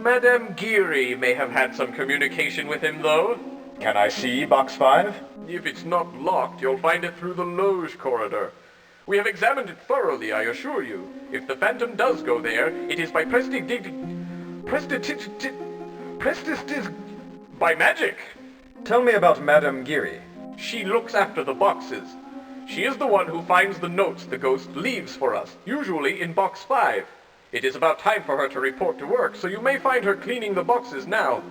S4: Madame Geary may have had some communication with him, though.
S2: Can I see box 5?
S4: If it's not locked, you'll find it through the loge corridor. We have examined it thoroughly, I assure you. If the Phantom does go there, it is by by magic.
S2: Tell me about Madame Geary.
S4: She looks after the boxes. She is the one who finds the notes the ghost leaves for us, usually in box 5. It is about time for her to report to work, so you may find her cleaning the boxes now.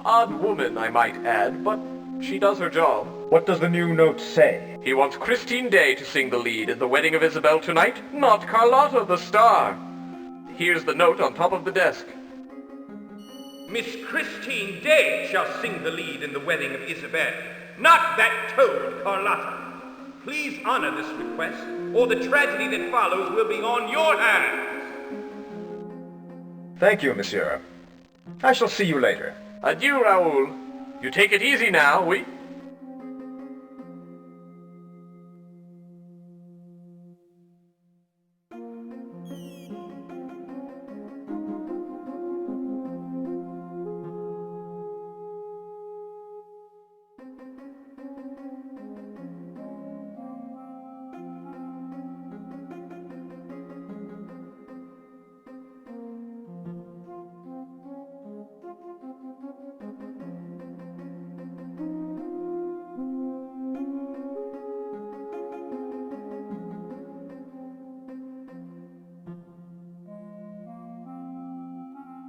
S4: Odd woman, I might add, but she does her job.
S2: What does the new note say?
S4: He wants Christine Day to sing the lead in the wedding of Isabel tonight, not Carlotta the star. Here's the note on top of the desk. Miss Christine Day shall sing the lead in the wedding of Isabel, not that toad Carlotta. Please honor this request, or the tragedy that follows will be on your hands.
S2: Thank you, monsieur. I shall see you later.
S4: Adieu, Raoul. You take it easy now, oui?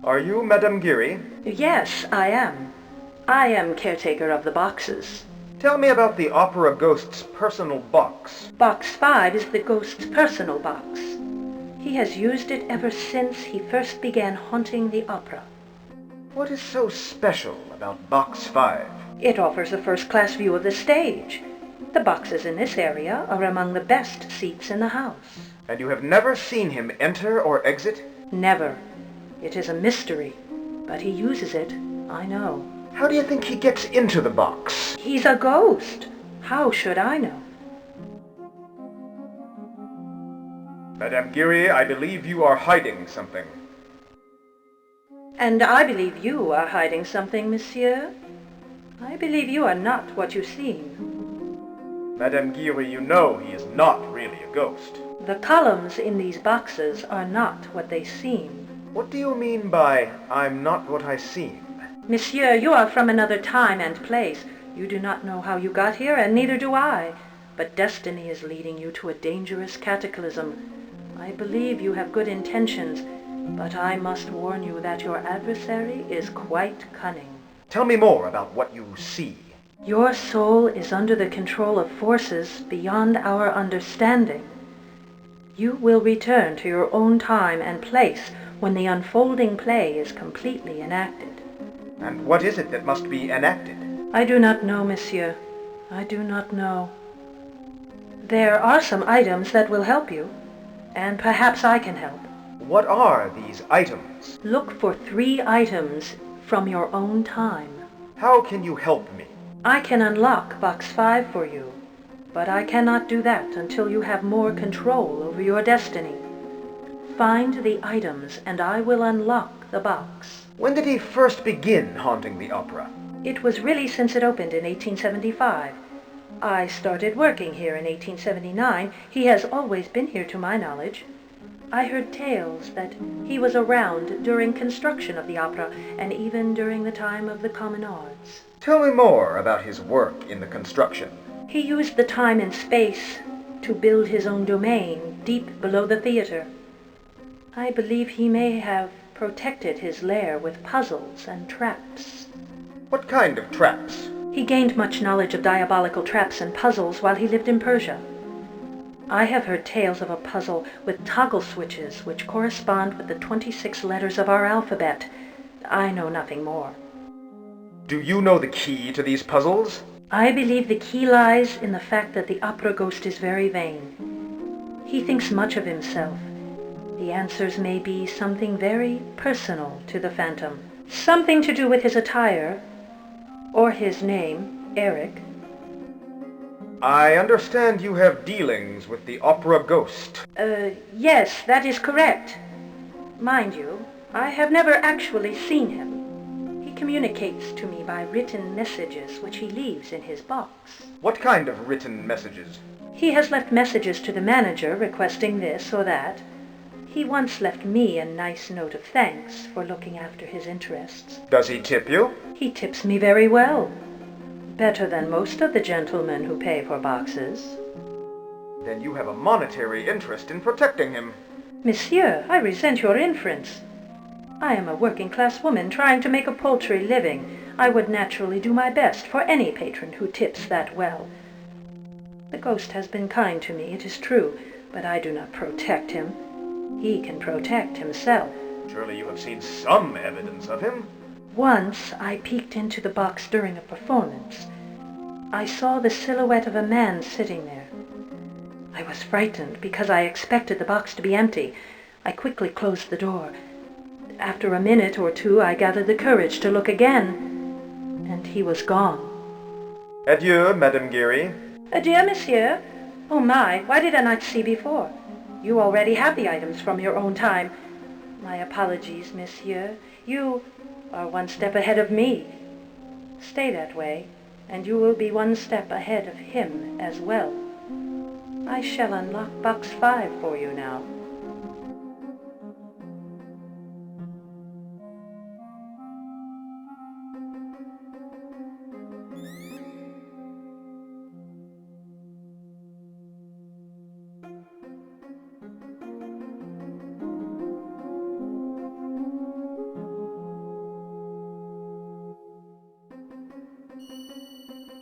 S2: Are you Madame Geary?
S5: Yes, I am. I am caretaker of the boxes.
S2: Tell me about the opera ghost's personal box.
S5: Box 5 is the ghost's personal box. He has used it ever since he first began haunting the opera.
S2: What is so special about box 5?
S5: It offers a first-class view of the stage. The boxes in this area are among the best seats in the house.
S2: And you have never seen him enter or exit?
S5: Never. It is a mystery, but he uses it, I know.
S2: How do you think he gets into the box?
S5: He's a ghost. How should I know?
S2: Madame Geary, I believe you are hiding something.
S5: And I believe you are hiding something, monsieur. I believe you are not what you seem.
S2: Madame Geary, you know he is not really a ghost.
S5: The columns in these boxes are not what they seem.
S2: What do you mean by, I'm not what I seem?
S5: Monsieur, you are from another time and place. You do not know how you got here, and neither do I. But destiny is leading you to a dangerous cataclysm. I believe you have good intentions, but I must warn you that your adversary is quite cunning.
S2: Tell me more about what you see.
S5: Your soul is under the control of forces beyond our understanding. You will return to your own time and place when the unfolding play is completely enacted.
S2: And what is it that must be enacted?
S5: I do not know, monsieur. I do not know. There are some items that will help you, and perhaps I can help.
S2: What are these items?
S5: Look for 3 items from your own time.
S2: How can you help me?
S5: I can unlock box 5 for you, but I cannot do that until you have more control over your destiny. Find the items, and I will unlock the box.
S2: When did he first begin haunting the opera?
S5: It was really since it opened in 1875. I started working here in 1879. He has always been here to my knowledge. I heard tales that he was around during construction of the opera, and even during the time of the communards.
S2: Tell me more about his work in the construction.
S5: He used the time and space to build his own domain deep below the theater. I believe he may have protected his lair with puzzles and traps.
S2: What kind of traps?
S5: He gained much knowledge of diabolical traps and puzzles while he lived in Persia. I have heard tales of a puzzle with toggle switches which correspond with the 26 letters of our alphabet. I know nothing more.
S2: Do you know the key to these puzzles?
S5: I believe the key lies in the fact that the opera ghost is very vain. He thinks much of himself. The answers may be something very personal to the phantom. Something to do with his attire, or his name, Eric.
S2: I understand you have dealings with the opera ghost.
S5: Yes, that is correct. Mind you, I have never actually seen him. He communicates to me by written messages which he leaves in his box.
S2: What kind of written messages?
S5: He has left messages to the manager requesting this or that. He once left me a nice note of thanks for looking after his interests.
S2: Does he tip you?
S5: He tips me very well.
S9: Better than most of the gentlemen who pay for boxes.
S2: Then you have a monetary interest in protecting him.
S9: Monsieur, I resent your inference. I am a working-class woman trying to make a paltry living. I would naturally do my best for any patron who tips that well. The ghost has been kind to me, it is true, but I do not protect him. He can protect himself.
S2: Surely you have seen some evidence of him.
S9: Once I peeked into the box during a performance. I saw the silhouette of a man sitting there. I was frightened because I expected the box to be empty. I quickly closed the door. After a minute or two, I gathered the courage to look again, and he was gone.
S2: Adieu, Madame Geary.
S9: Adieu, monsieur. Oh my, why did I not see before? You already have the items from your own time. My apologies, monsieur. You are one step ahead of me. Stay that way, and you will be one step ahead of him as well. I shall unlock box 5 for you now.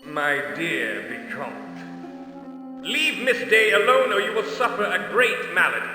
S4: My dear Vicomte, leave Miss Day alone or you will suffer a great malady.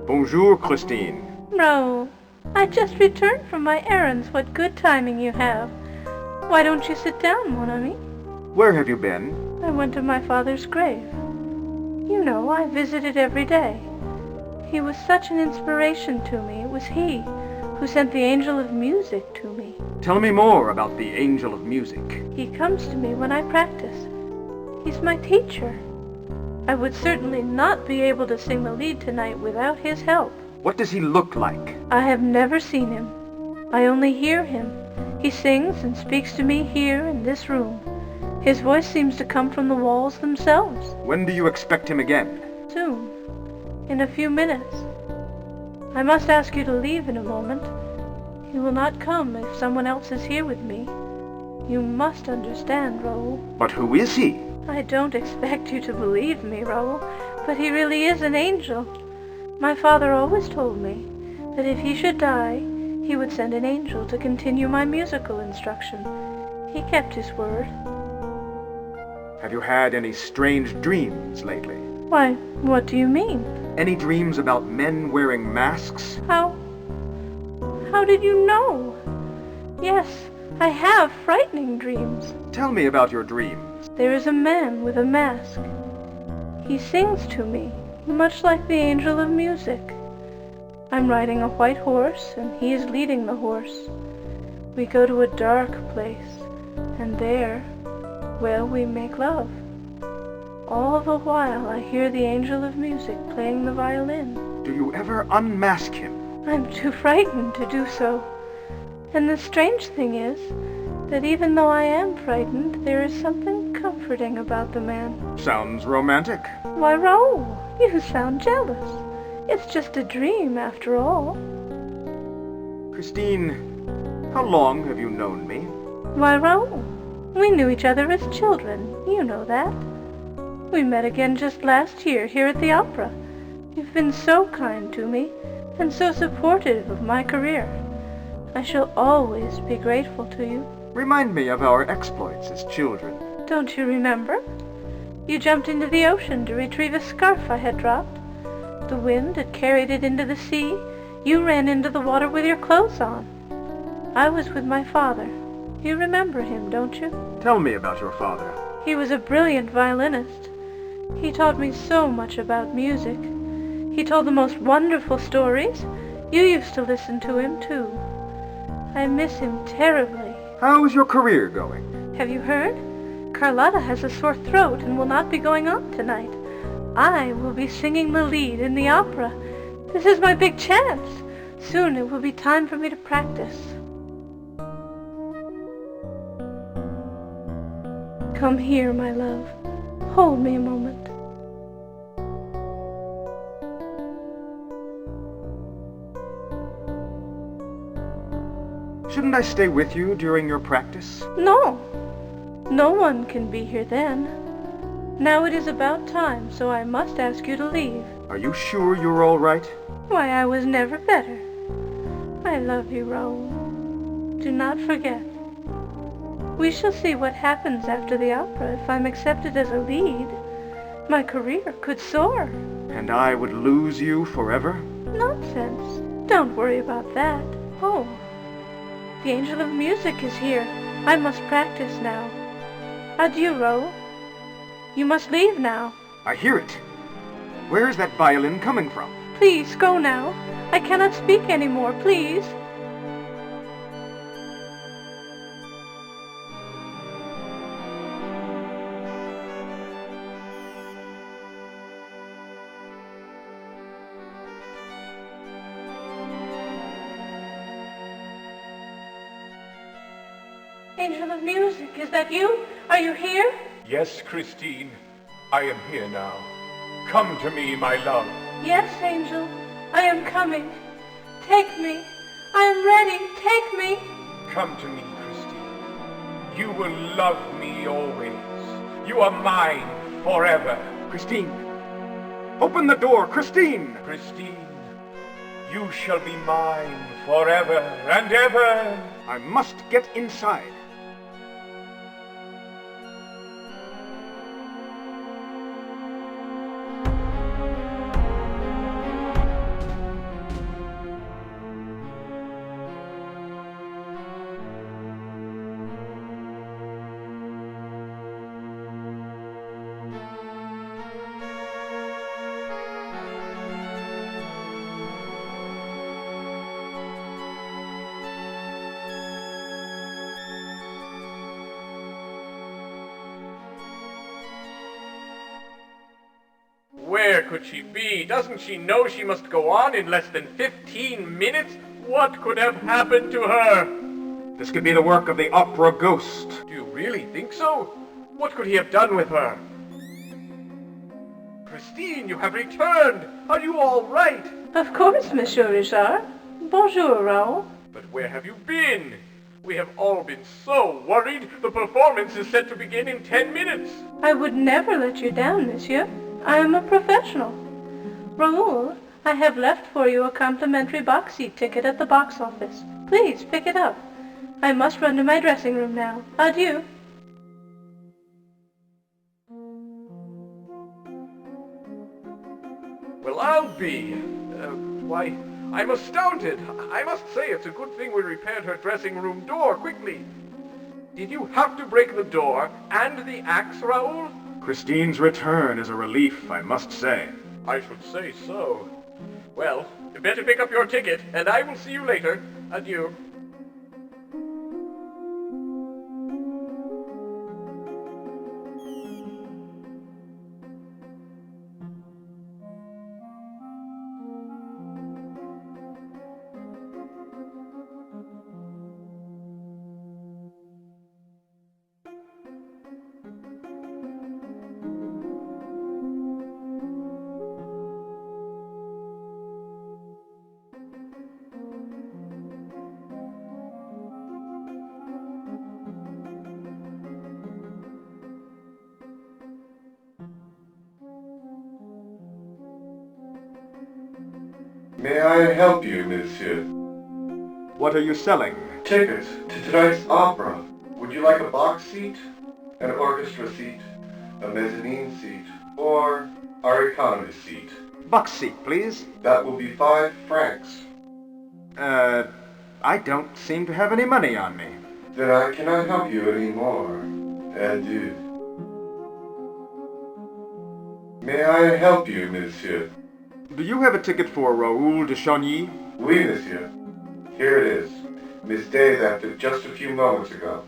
S2: Bonjour, Christine.
S5: No, I just returned from my errands. What good timing you have. Why don't you sit down, mon ami?
S2: Where have you been?
S5: I went to my father's grave. You know, I visit it every day. He was such an inspiration to me. It was he who sent the angel of music to me.
S2: Tell me more about the Angel of Music.
S5: He comes to me when I practice. He's my teacher. I would certainly not be able to sing the lead tonight without his help.
S2: What does he look like?
S5: I have never seen him. I only hear him. He sings and speaks to me here in this room. His voice seems to come from the walls themselves.
S2: When do you expect him again?
S5: Soon. In a few minutes. I must ask you to leave in a moment. He will not come if someone else is here with me. You must understand, Raoul.
S2: But who is he?
S5: I don't expect you to believe me, Raoul, but he really is an angel. My father always told me that if he should die, he would send an angel to continue my musical instruction. He kept his word.
S2: Have you had any strange dreams lately?
S5: Why, what do you mean?
S2: Any dreams about men wearing masks?
S5: How did you know? Yes, I have frightening dreams.
S2: Tell me about your dreams.
S5: There is a man with a mask. He sings to me, much like the angel of music. I'm riding a white horse, and he is leading the horse. We go to a dark place, and there, well, we make love. All the while I hear the angel of music playing the violin.
S2: Do you ever unmask him?
S5: I'm too frightened to do so. And the strange thing is that even though I am frightened, there is something comforting about the man.
S2: Sounds romantic.
S5: Why, Raoul, you sound jealous. It's just a dream, after all.
S2: Christine, how long have you known me?
S5: Why, Raoul, we knew each other as children. You know that. We met again just last year here at the opera. You've been so kind to me, and so supportive of my career. I shall always be grateful to you.
S2: Remind me of our exploits as children.
S5: Don't you remember? You jumped into the ocean to retrieve a scarf I had dropped. The wind had carried it into the sea. You ran into the water with your clothes on. I was with my father. You remember him, don't you?
S2: Tell me about your father.
S5: He was a brilliant violinist. He taught me so much about music. He told the most wonderful stories. You used to listen to him, too. I miss him terribly.
S2: How is your career going?
S5: Have you heard? Carlotta has a sore throat and will not be going on tonight. I will be singing the lead in the opera. This is my big chance. Soon it will be time for me to practice. Come here, my love. Hold me a moment.
S2: Shouldn't I stay with you during your practice?
S5: No. No one can be here then. Now it is about time, so I must ask you to leave.
S2: Are you sure you're all right?
S5: Why, I was never better. I love you, Raoul. Do not forget. We shall see what happens after the opera if I'm accepted as a lead. My career could soar.
S2: And I would lose you forever?
S5: Nonsense. Don't worry about that. Oh, the angel of music is here. I must practice now. Adieu, Raoul. You must leave now.
S2: I hear it. Where is that violin coming from?
S5: Please, go now. I cannot speak anymore, please. Angel of music, is that you? Are you here?
S4: Yes, Christine, I am here now. Come to me, my love.
S5: Yes, Angel, I am coming. Take me. I am ready. Take me.
S4: Come to me, Christine. You will love me always. You are mine forever.
S2: Christine! Open the door, Christine!
S4: Christine, you shall be mine forever and ever.
S2: I must get inside.
S4: Where could she be? Doesn't she know she must go on in less than 15 minutes? What could have happened to her?
S2: This could be the work of the opera ghost.
S4: Do you really think so? What could he have done with her? Christine, you have returned! Are you all right?
S5: Of course, Monsieur Richard. Bonjour, Raoul.
S4: But where have you been? We have all been so worried. The performance is set to begin in 10 minutes.
S5: I would never let you down, monsieur. I am a professional. Raoul, I have left for you a complimentary box seat ticket at the box office. Please pick it up. I must run to my dressing room now. Adieu.
S4: Well, I'll be. Why, I'm astounded. I must say it's a good thing we repaired her dressing room door quickly. Did you have to break the door and the axe, Raoul?
S2: Christine's return is a relief, I must say.
S4: I should say so. Well, you better pick up your ticket, and I will see you later. Adieu.
S8: May I help you, monsieur?
S2: What are you selling?
S8: Tickets to tonight's opera. Would you like a box seat, an orchestra seat, a mezzanine seat, or our economy seat?
S2: Box seat, please.
S8: That will be 5 francs.
S2: I don't seem to have any money on me.
S8: Then I cannot help you any more. Adieu. May I help you, monsieur?
S2: Do you have a ticket for Raoul de Chagny?
S8: Oui, monsieur. Here it is. Miss Day left it just a few moments ago.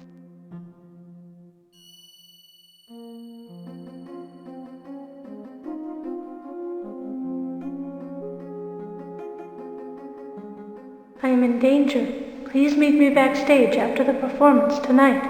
S5: I am in danger. Please meet me backstage after the performance tonight.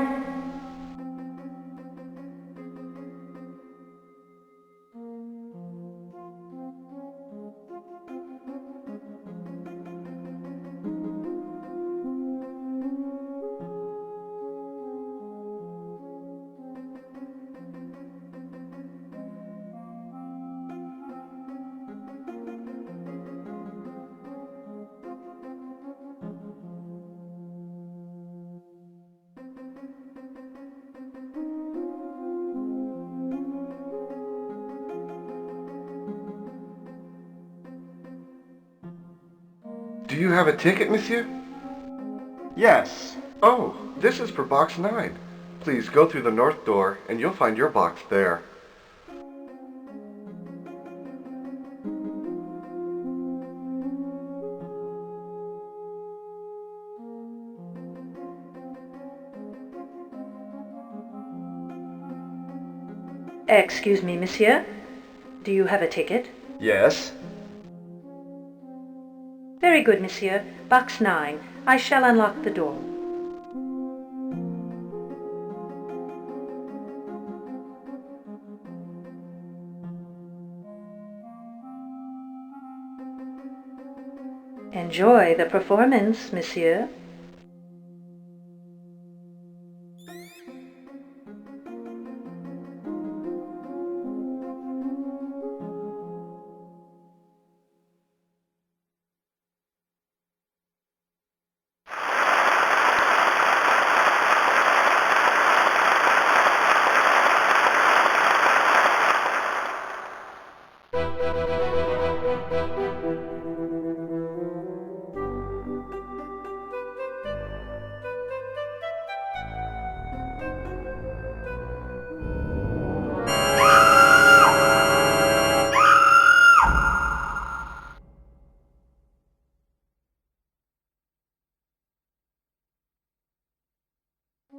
S8: Do you have a ticket, monsieur?
S2: Yes.
S8: Oh, this is for box 9. Please go through the north door and you'll find your box there.
S9: Excuse me, monsieur. Do you have a ticket?
S2: Yes.
S9: Very good, monsieur. Box 9. I shall unlock the door. Enjoy the performance, monsieur.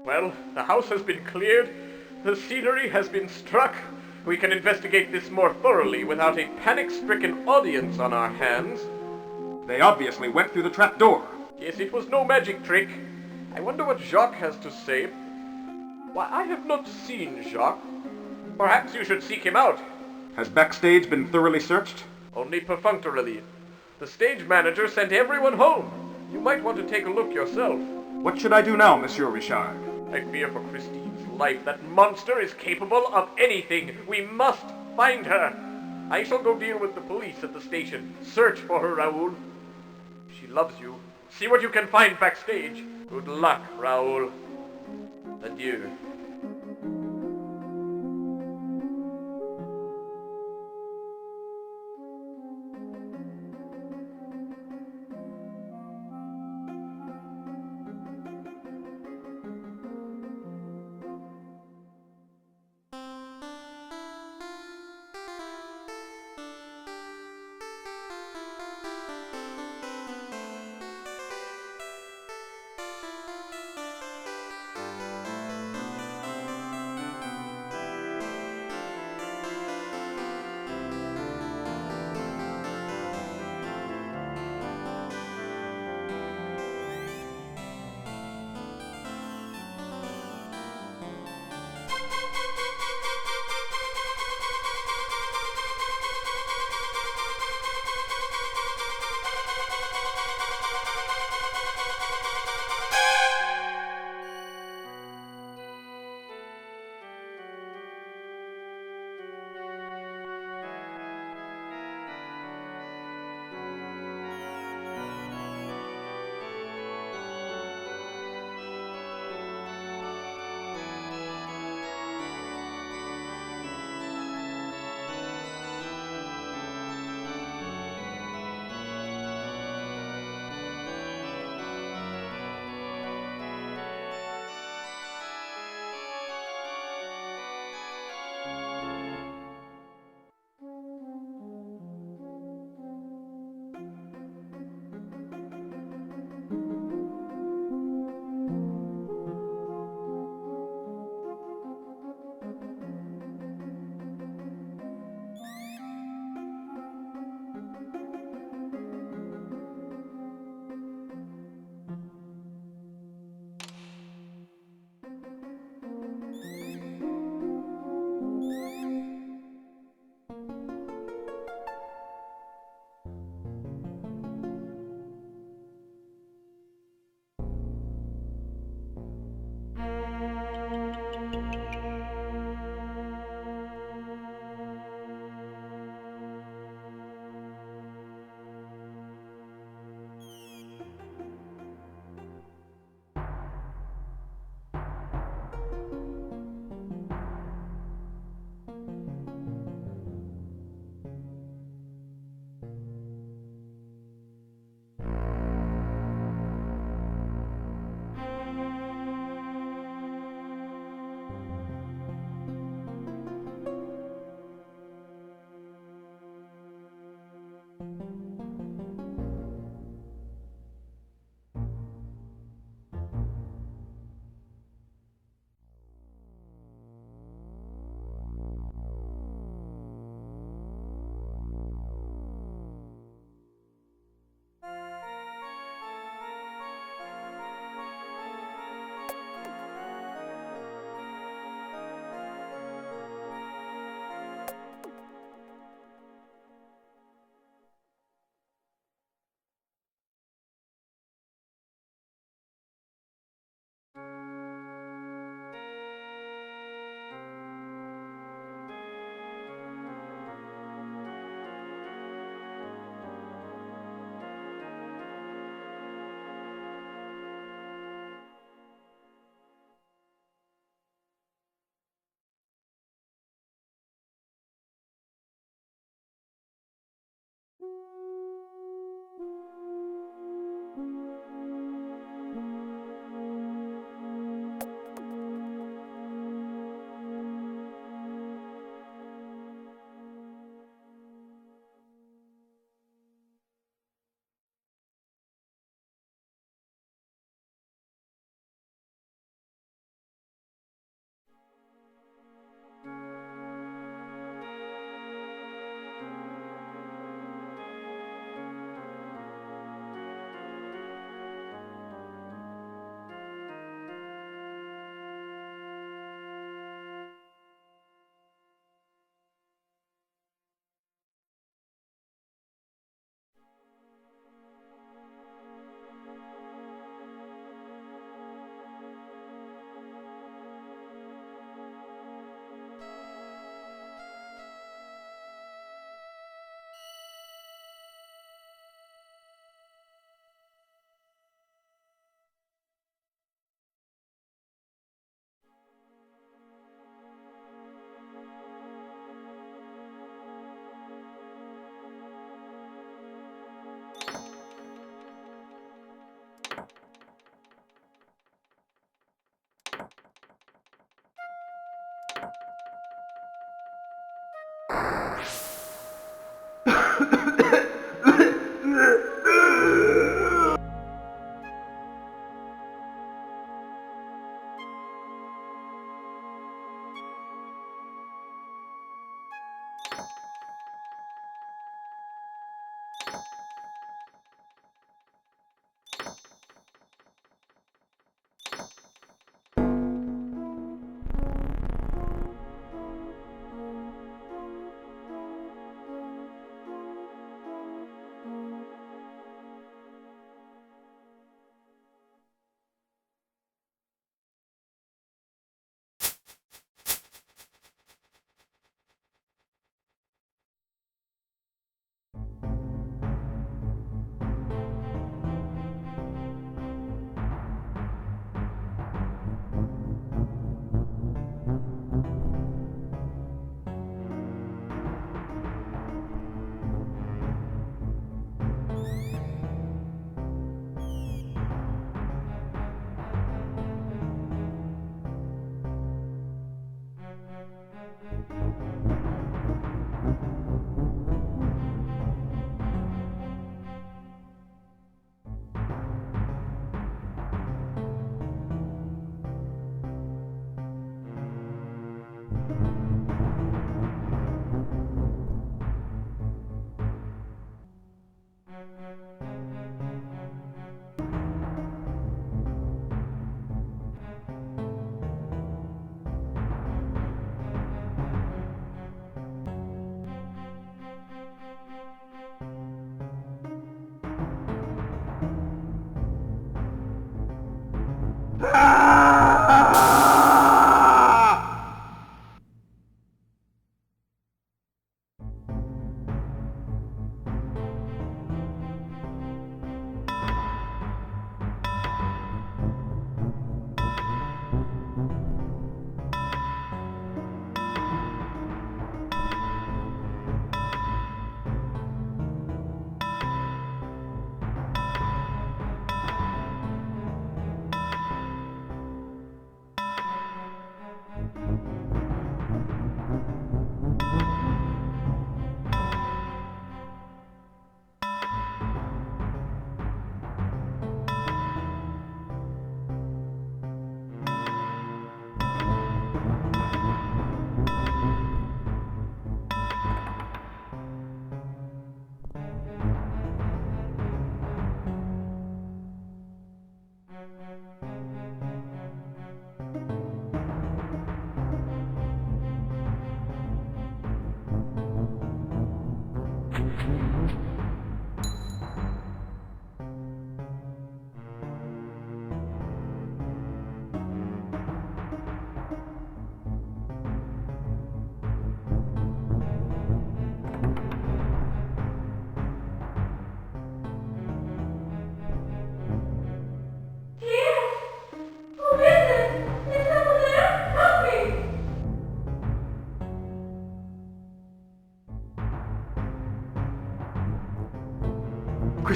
S4: Well, the house has been cleared. The scenery has been struck. We can investigate this more thoroughly without a panic-stricken audience on our hands.
S2: They obviously went through the trap door.
S4: Yes, it was no magic trick. I wonder what Jacques has to say. Why, I have not seen Jacques. Perhaps you should seek him out.
S2: Has backstage been thoroughly searched?
S4: Only perfunctorily. The stage manager sent everyone home. You might want to take a look yourself.
S2: What should I do now, Monsieur Richard?
S4: I fear for Christine's life. That monster is capable of anything. We must find her. I shall go deal with the police at the station. Search for her, Raoul. She loves you. See what you can find backstage. Good luck, Raoul. Adieu.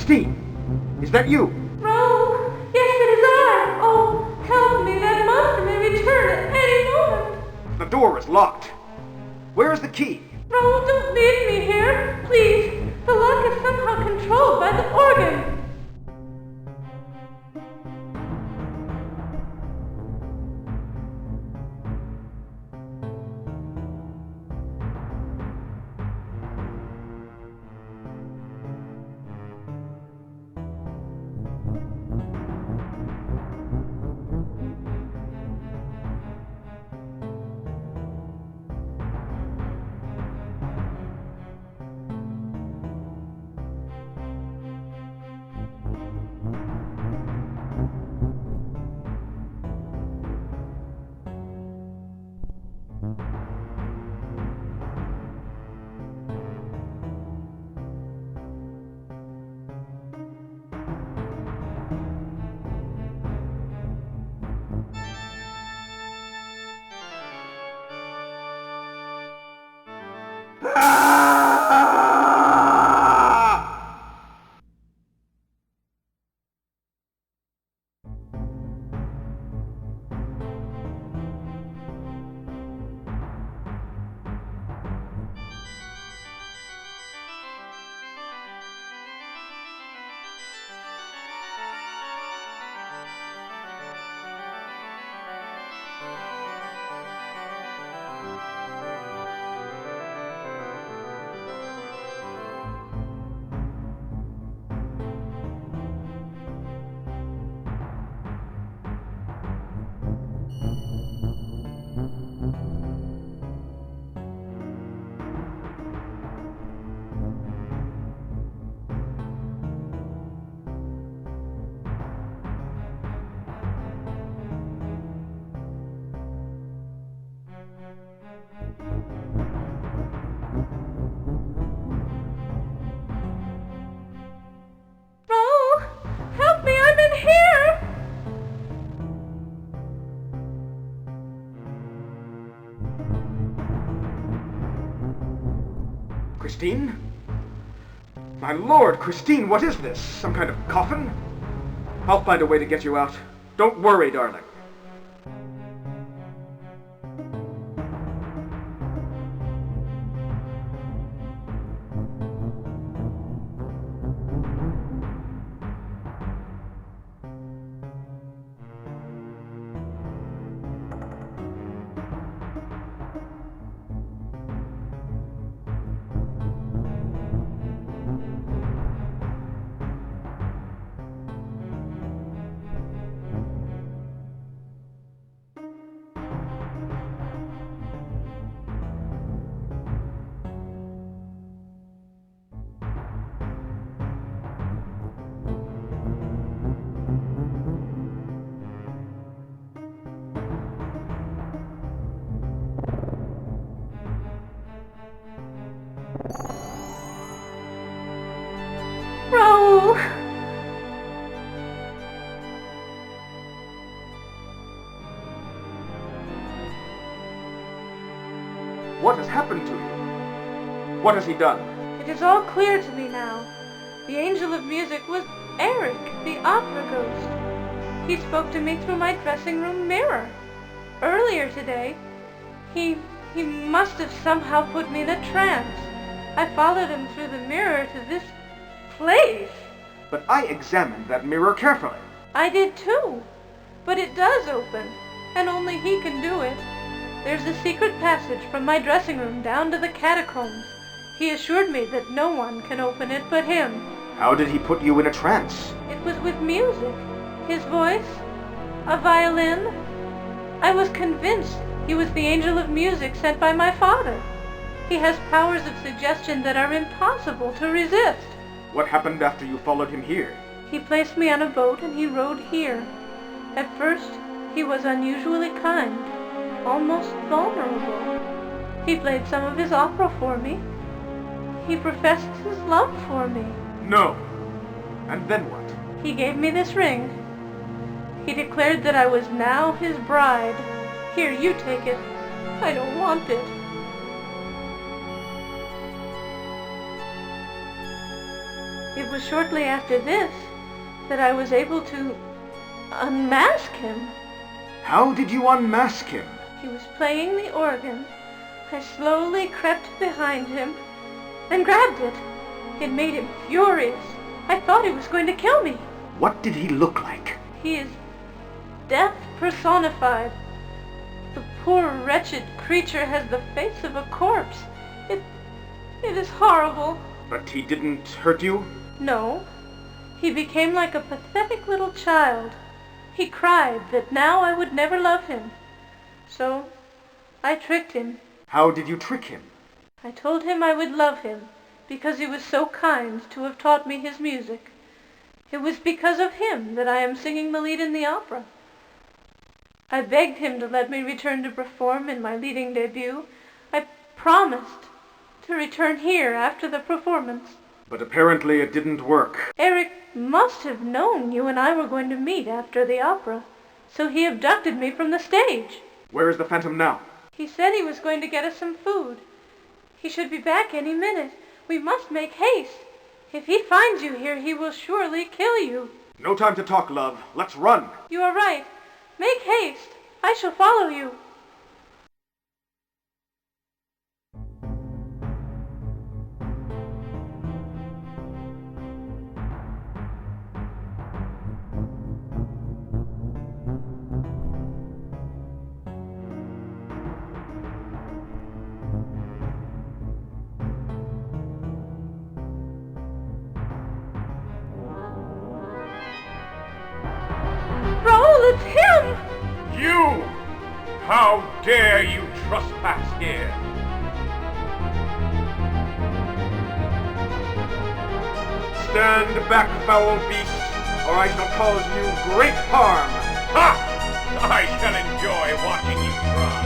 S2: Christine, is that you?
S5: Raoul! Yes, it is I! Oh, help me! That monster may return at any moment!
S2: The door is locked. Where is the key?
S5: Raoul, don't leave me here! Please! The lock is somehow controlled by the organ!
S2: Christine? My lord, Christine, what is this? Some kind of coffin? I'll find a way to get you out. Don't worry, darling.
S5: Raoul!
S2: What has happened to you? What has he done?
S5: It is all clear to me now. The angel of music was Eric, the opera ghost. He spoke to me through my dressing room mirror. Earlier today, he must have somehow put me in a trance. I followed him through the mirror to this place.
S2: But I examined that mirror carefully.
S5: I did too. But it does open, and only he can do it. There's a secret passage from my dressing room down to the catacombs. He assured me that no one can open it but him.
S2: How did he put you in a trance?
S5: It was with music. His voice, a violin. I was convinced he was the angel of music sent by my father. He has powers of suggestion that are impossible to resist.
S2: What happened after you followed him here?
S5: He placed me on a boat and he rowed here. At first, he was unusually kind, almost vulnerable. He played some of his opera for me. He professed his love for me.
S2: No. And then what?
S5: He gave me this ring. He declared that I was now his bride. Here, you take it. I don't want it. It It was shortly after this that I was able to unmask him.
S2: How did you unmask him?
S5: He was playing the organ. I slowly crept behind him and grabbed it. It made him furious. I thought he was going to kill me.
S2: What did he look like?
S5: He is death personified. The poor wretched creature has the face of a corpse. It is horrible.
S2: But he didn't hurt you?
S5: No. He became like a pathetic little child. He cried that now I would never love him. So I tricked him.
S2: How did you trick him?
S5: I told him I would love him because he was so kind to have taught me his music. It was because of him that I am singing the lead in the opera. I begged him to let me return to perform in my leading debut. I promised to return here after the performance.
S2: But apparently it didn't work.
S5: Eric must have known you and I were going to meet after the opera, so he abducted me from the stage.
S2: Where is the Phantom now?
S5: He said he was going to get us some food. He should be back any minute. We must make haste. If he finds you here, he will surely kill you.
S2: No time to talk, love. Let's run.
S5: You are right. Make haste. I shall follow you. Raoul, it's him!
S4: You! How dare you trespass here?
S2: Stand back, foul beast, or I shall cause you great harm.
S4: Ha! I shall enjoy watching you try.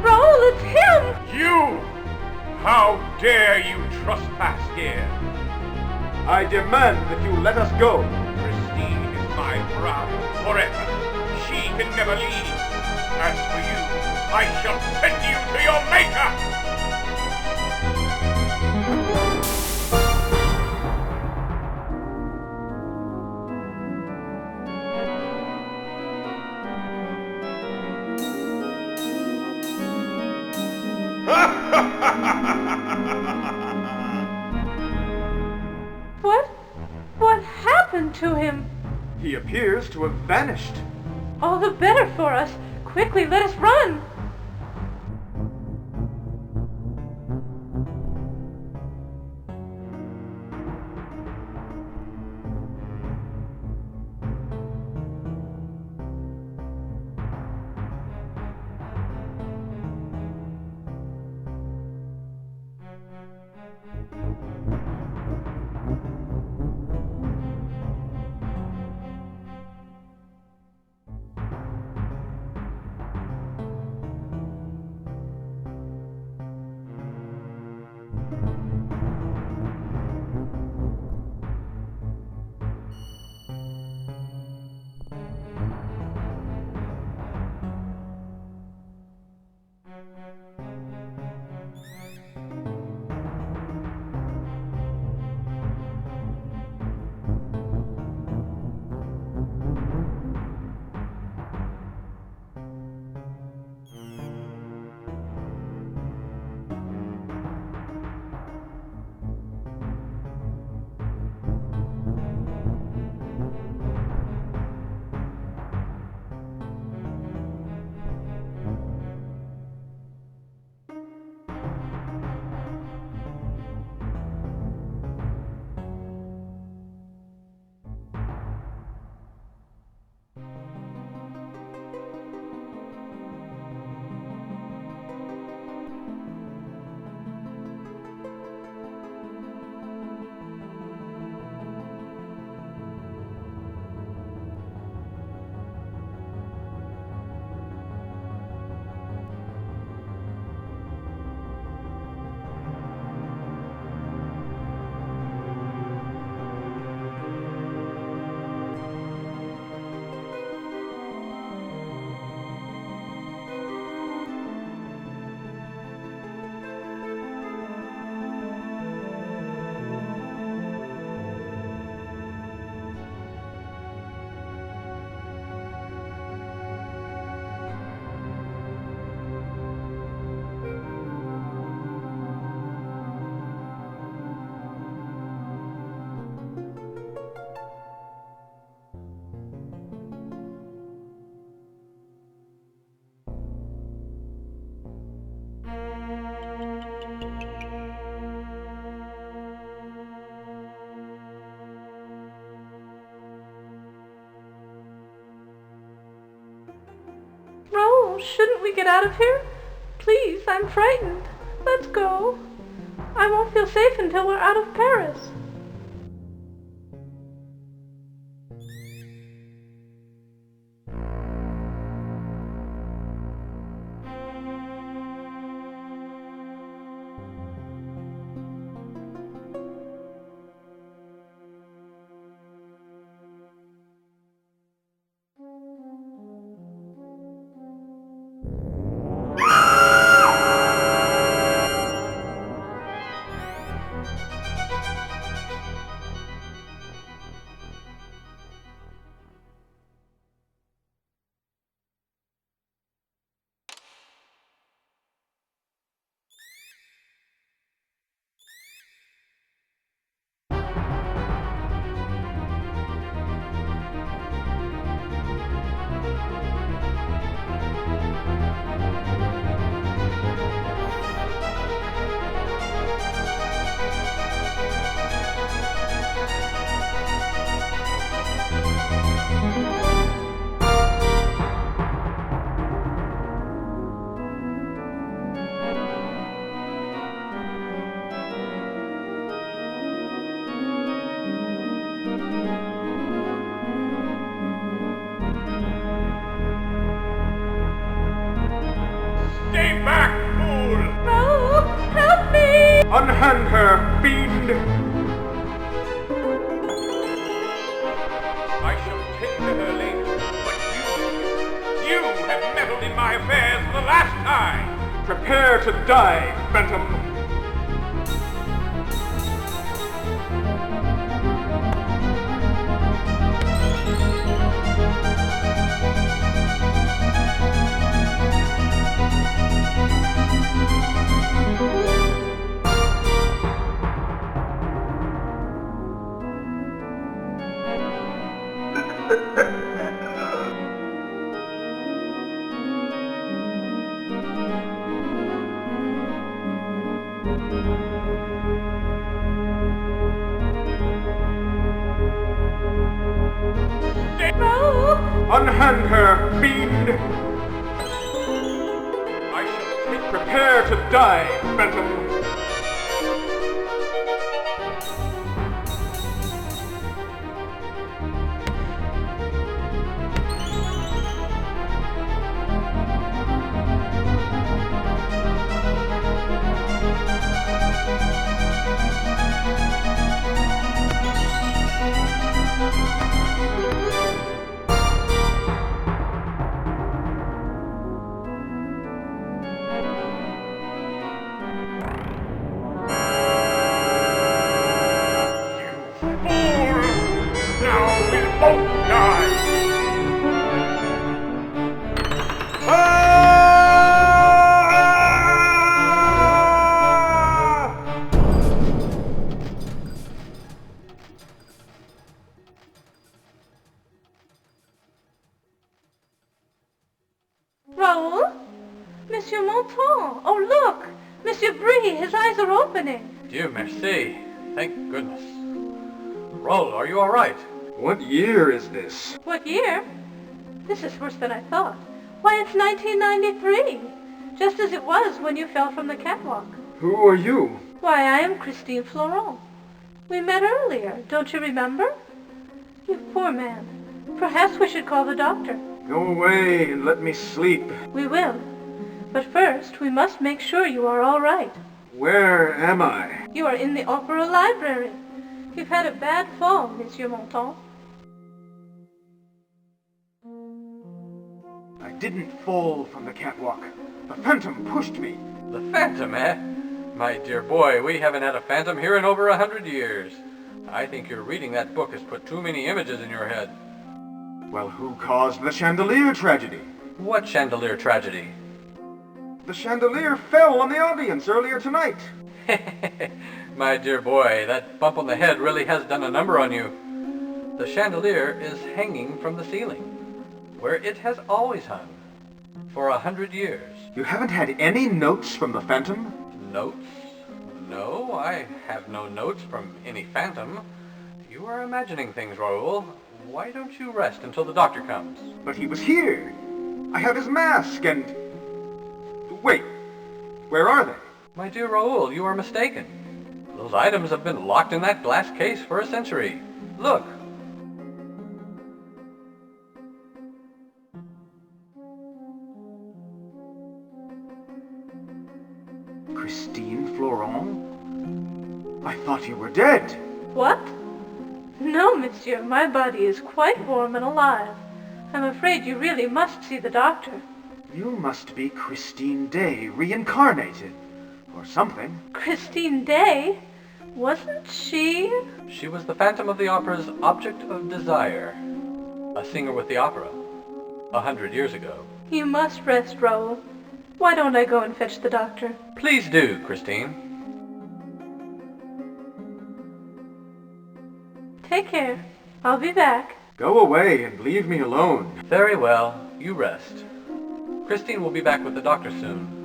S5: Raoul, it's him!
S4: You! How dare you trespass here?
S2: I demand that you let us go.
S4: Christine is my bride forever. She can never leave. As for you, I shall send you to your maker!
S5: What happened to him?
S2: He appears to have vanished.
S5: All the better for us. Quickly, let us run! shouldn't we get out of here? Please, I'm frightened. Let's go. I won't feel safe until we're out of Paris.
S4: Stay back, fool!
S5: Raoul, help me!
S4: Unhand her, fiend! I shall tend to her later, but you have meddled in my affairs for the last time! Prepare to die, Phantom!
S5: Raoul!
S4: Unhand her, fiend! I shall prepare to die, Phantom!
S5: Raoul? Monsieur Monton! Oh, look! Monsieur Brie, his eyes are opening.
S1: Dieu merci. Thank goodness. Raoul, are you all right?
S2: What year is this?
S5: What year? This is worse than I thought. Why, it's 1993. Just as it was when you fell from the catwalk.
S2: Who are you?
S5: Why, I am Christine Florent. We met earlier, don't you remember? You poor man. Perhaps we should call the doctor.
S2: Go away and let me sleep.
S5: We will. But first, we must make sure you are all right.
S2: Where am I?
S5: You are in the opera library. You've had a bad fall, Monsieur Monton.
S2: I didn't fall from the catwalk. The phantom pushed me.
S1: The Phantom, eh? My dear boy, we haven't had a Phantom here in over 100 years. I think your reading that book has put too many images in your head.
S2: Well, who caused the chandelier tragedy?
S1: What chandelier tragedy?
S2: The chandelier fell on the audience earlier tonight.
S1: My dear boy, that bump on the head really has done a number on you. The chandelier is hanging from the ceiling, where it has always hung, for 100 years.
S2: You haven't had any notes from the phantom?
S1: Notes? No, I have no notes from any Phantom. You are imagining things, Raoul. Why don't you rest until the doctor comes?
S2: But he was here. I have his mask and... Wait, where are they?
S1: My dear Raoul, you are mistaken. Those items have been locked in that glass case for a century. Look.
S2: Christine Florent? I thought you were dead.
S5: What? No, monsieur, my body is quite warm and alive. I'm afraid you really must see the doctor.
S2: You must be Christine Day reincarnated, or something.
S5: Christine Day? Wasn't she?
S1: She was the Phantom of the Opera's object of desire. A singer with the opera. 100 years ago.
S5: You must rest, Raoul. Why don't I go and fetch the doctor?
S1: Please do, Christine.
S5: Take care. I'll be back.
S2: Go away and leave me alone.
S1: Very well. You rest. Christine will be back with the doctor soon.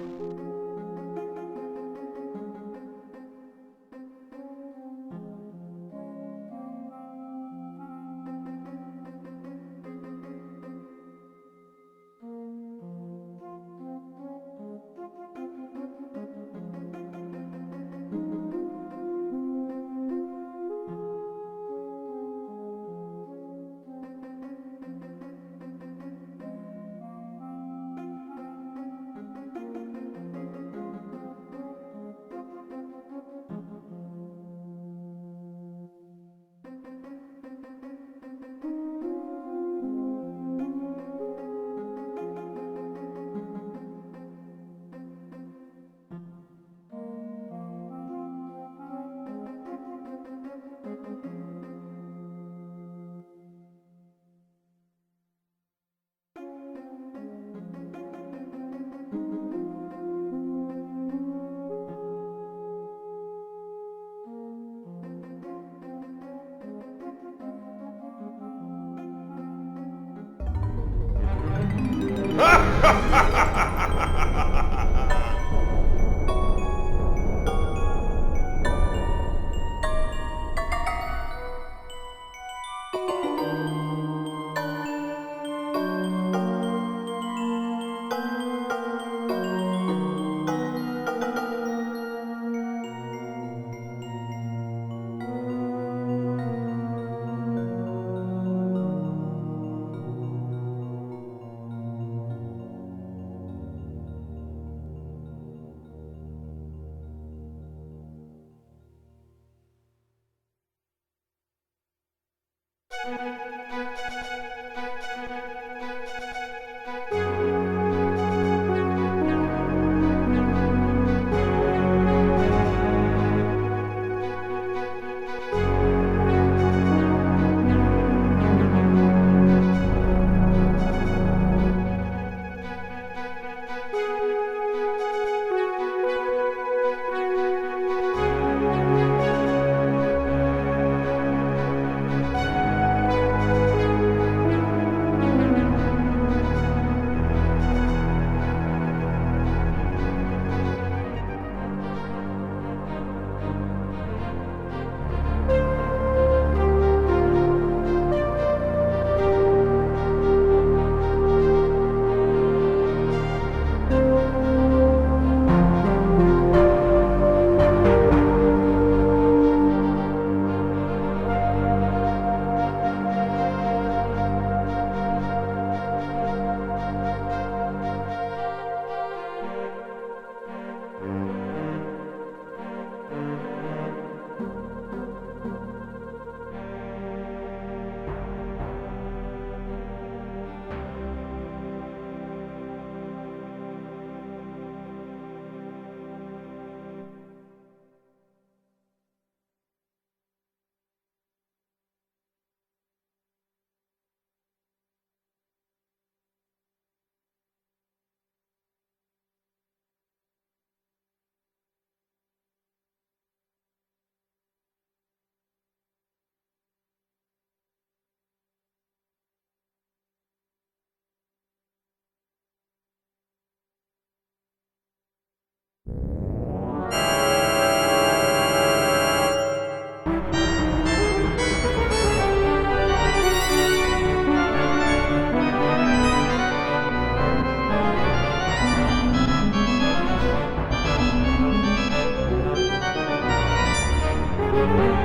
S6: Thank you.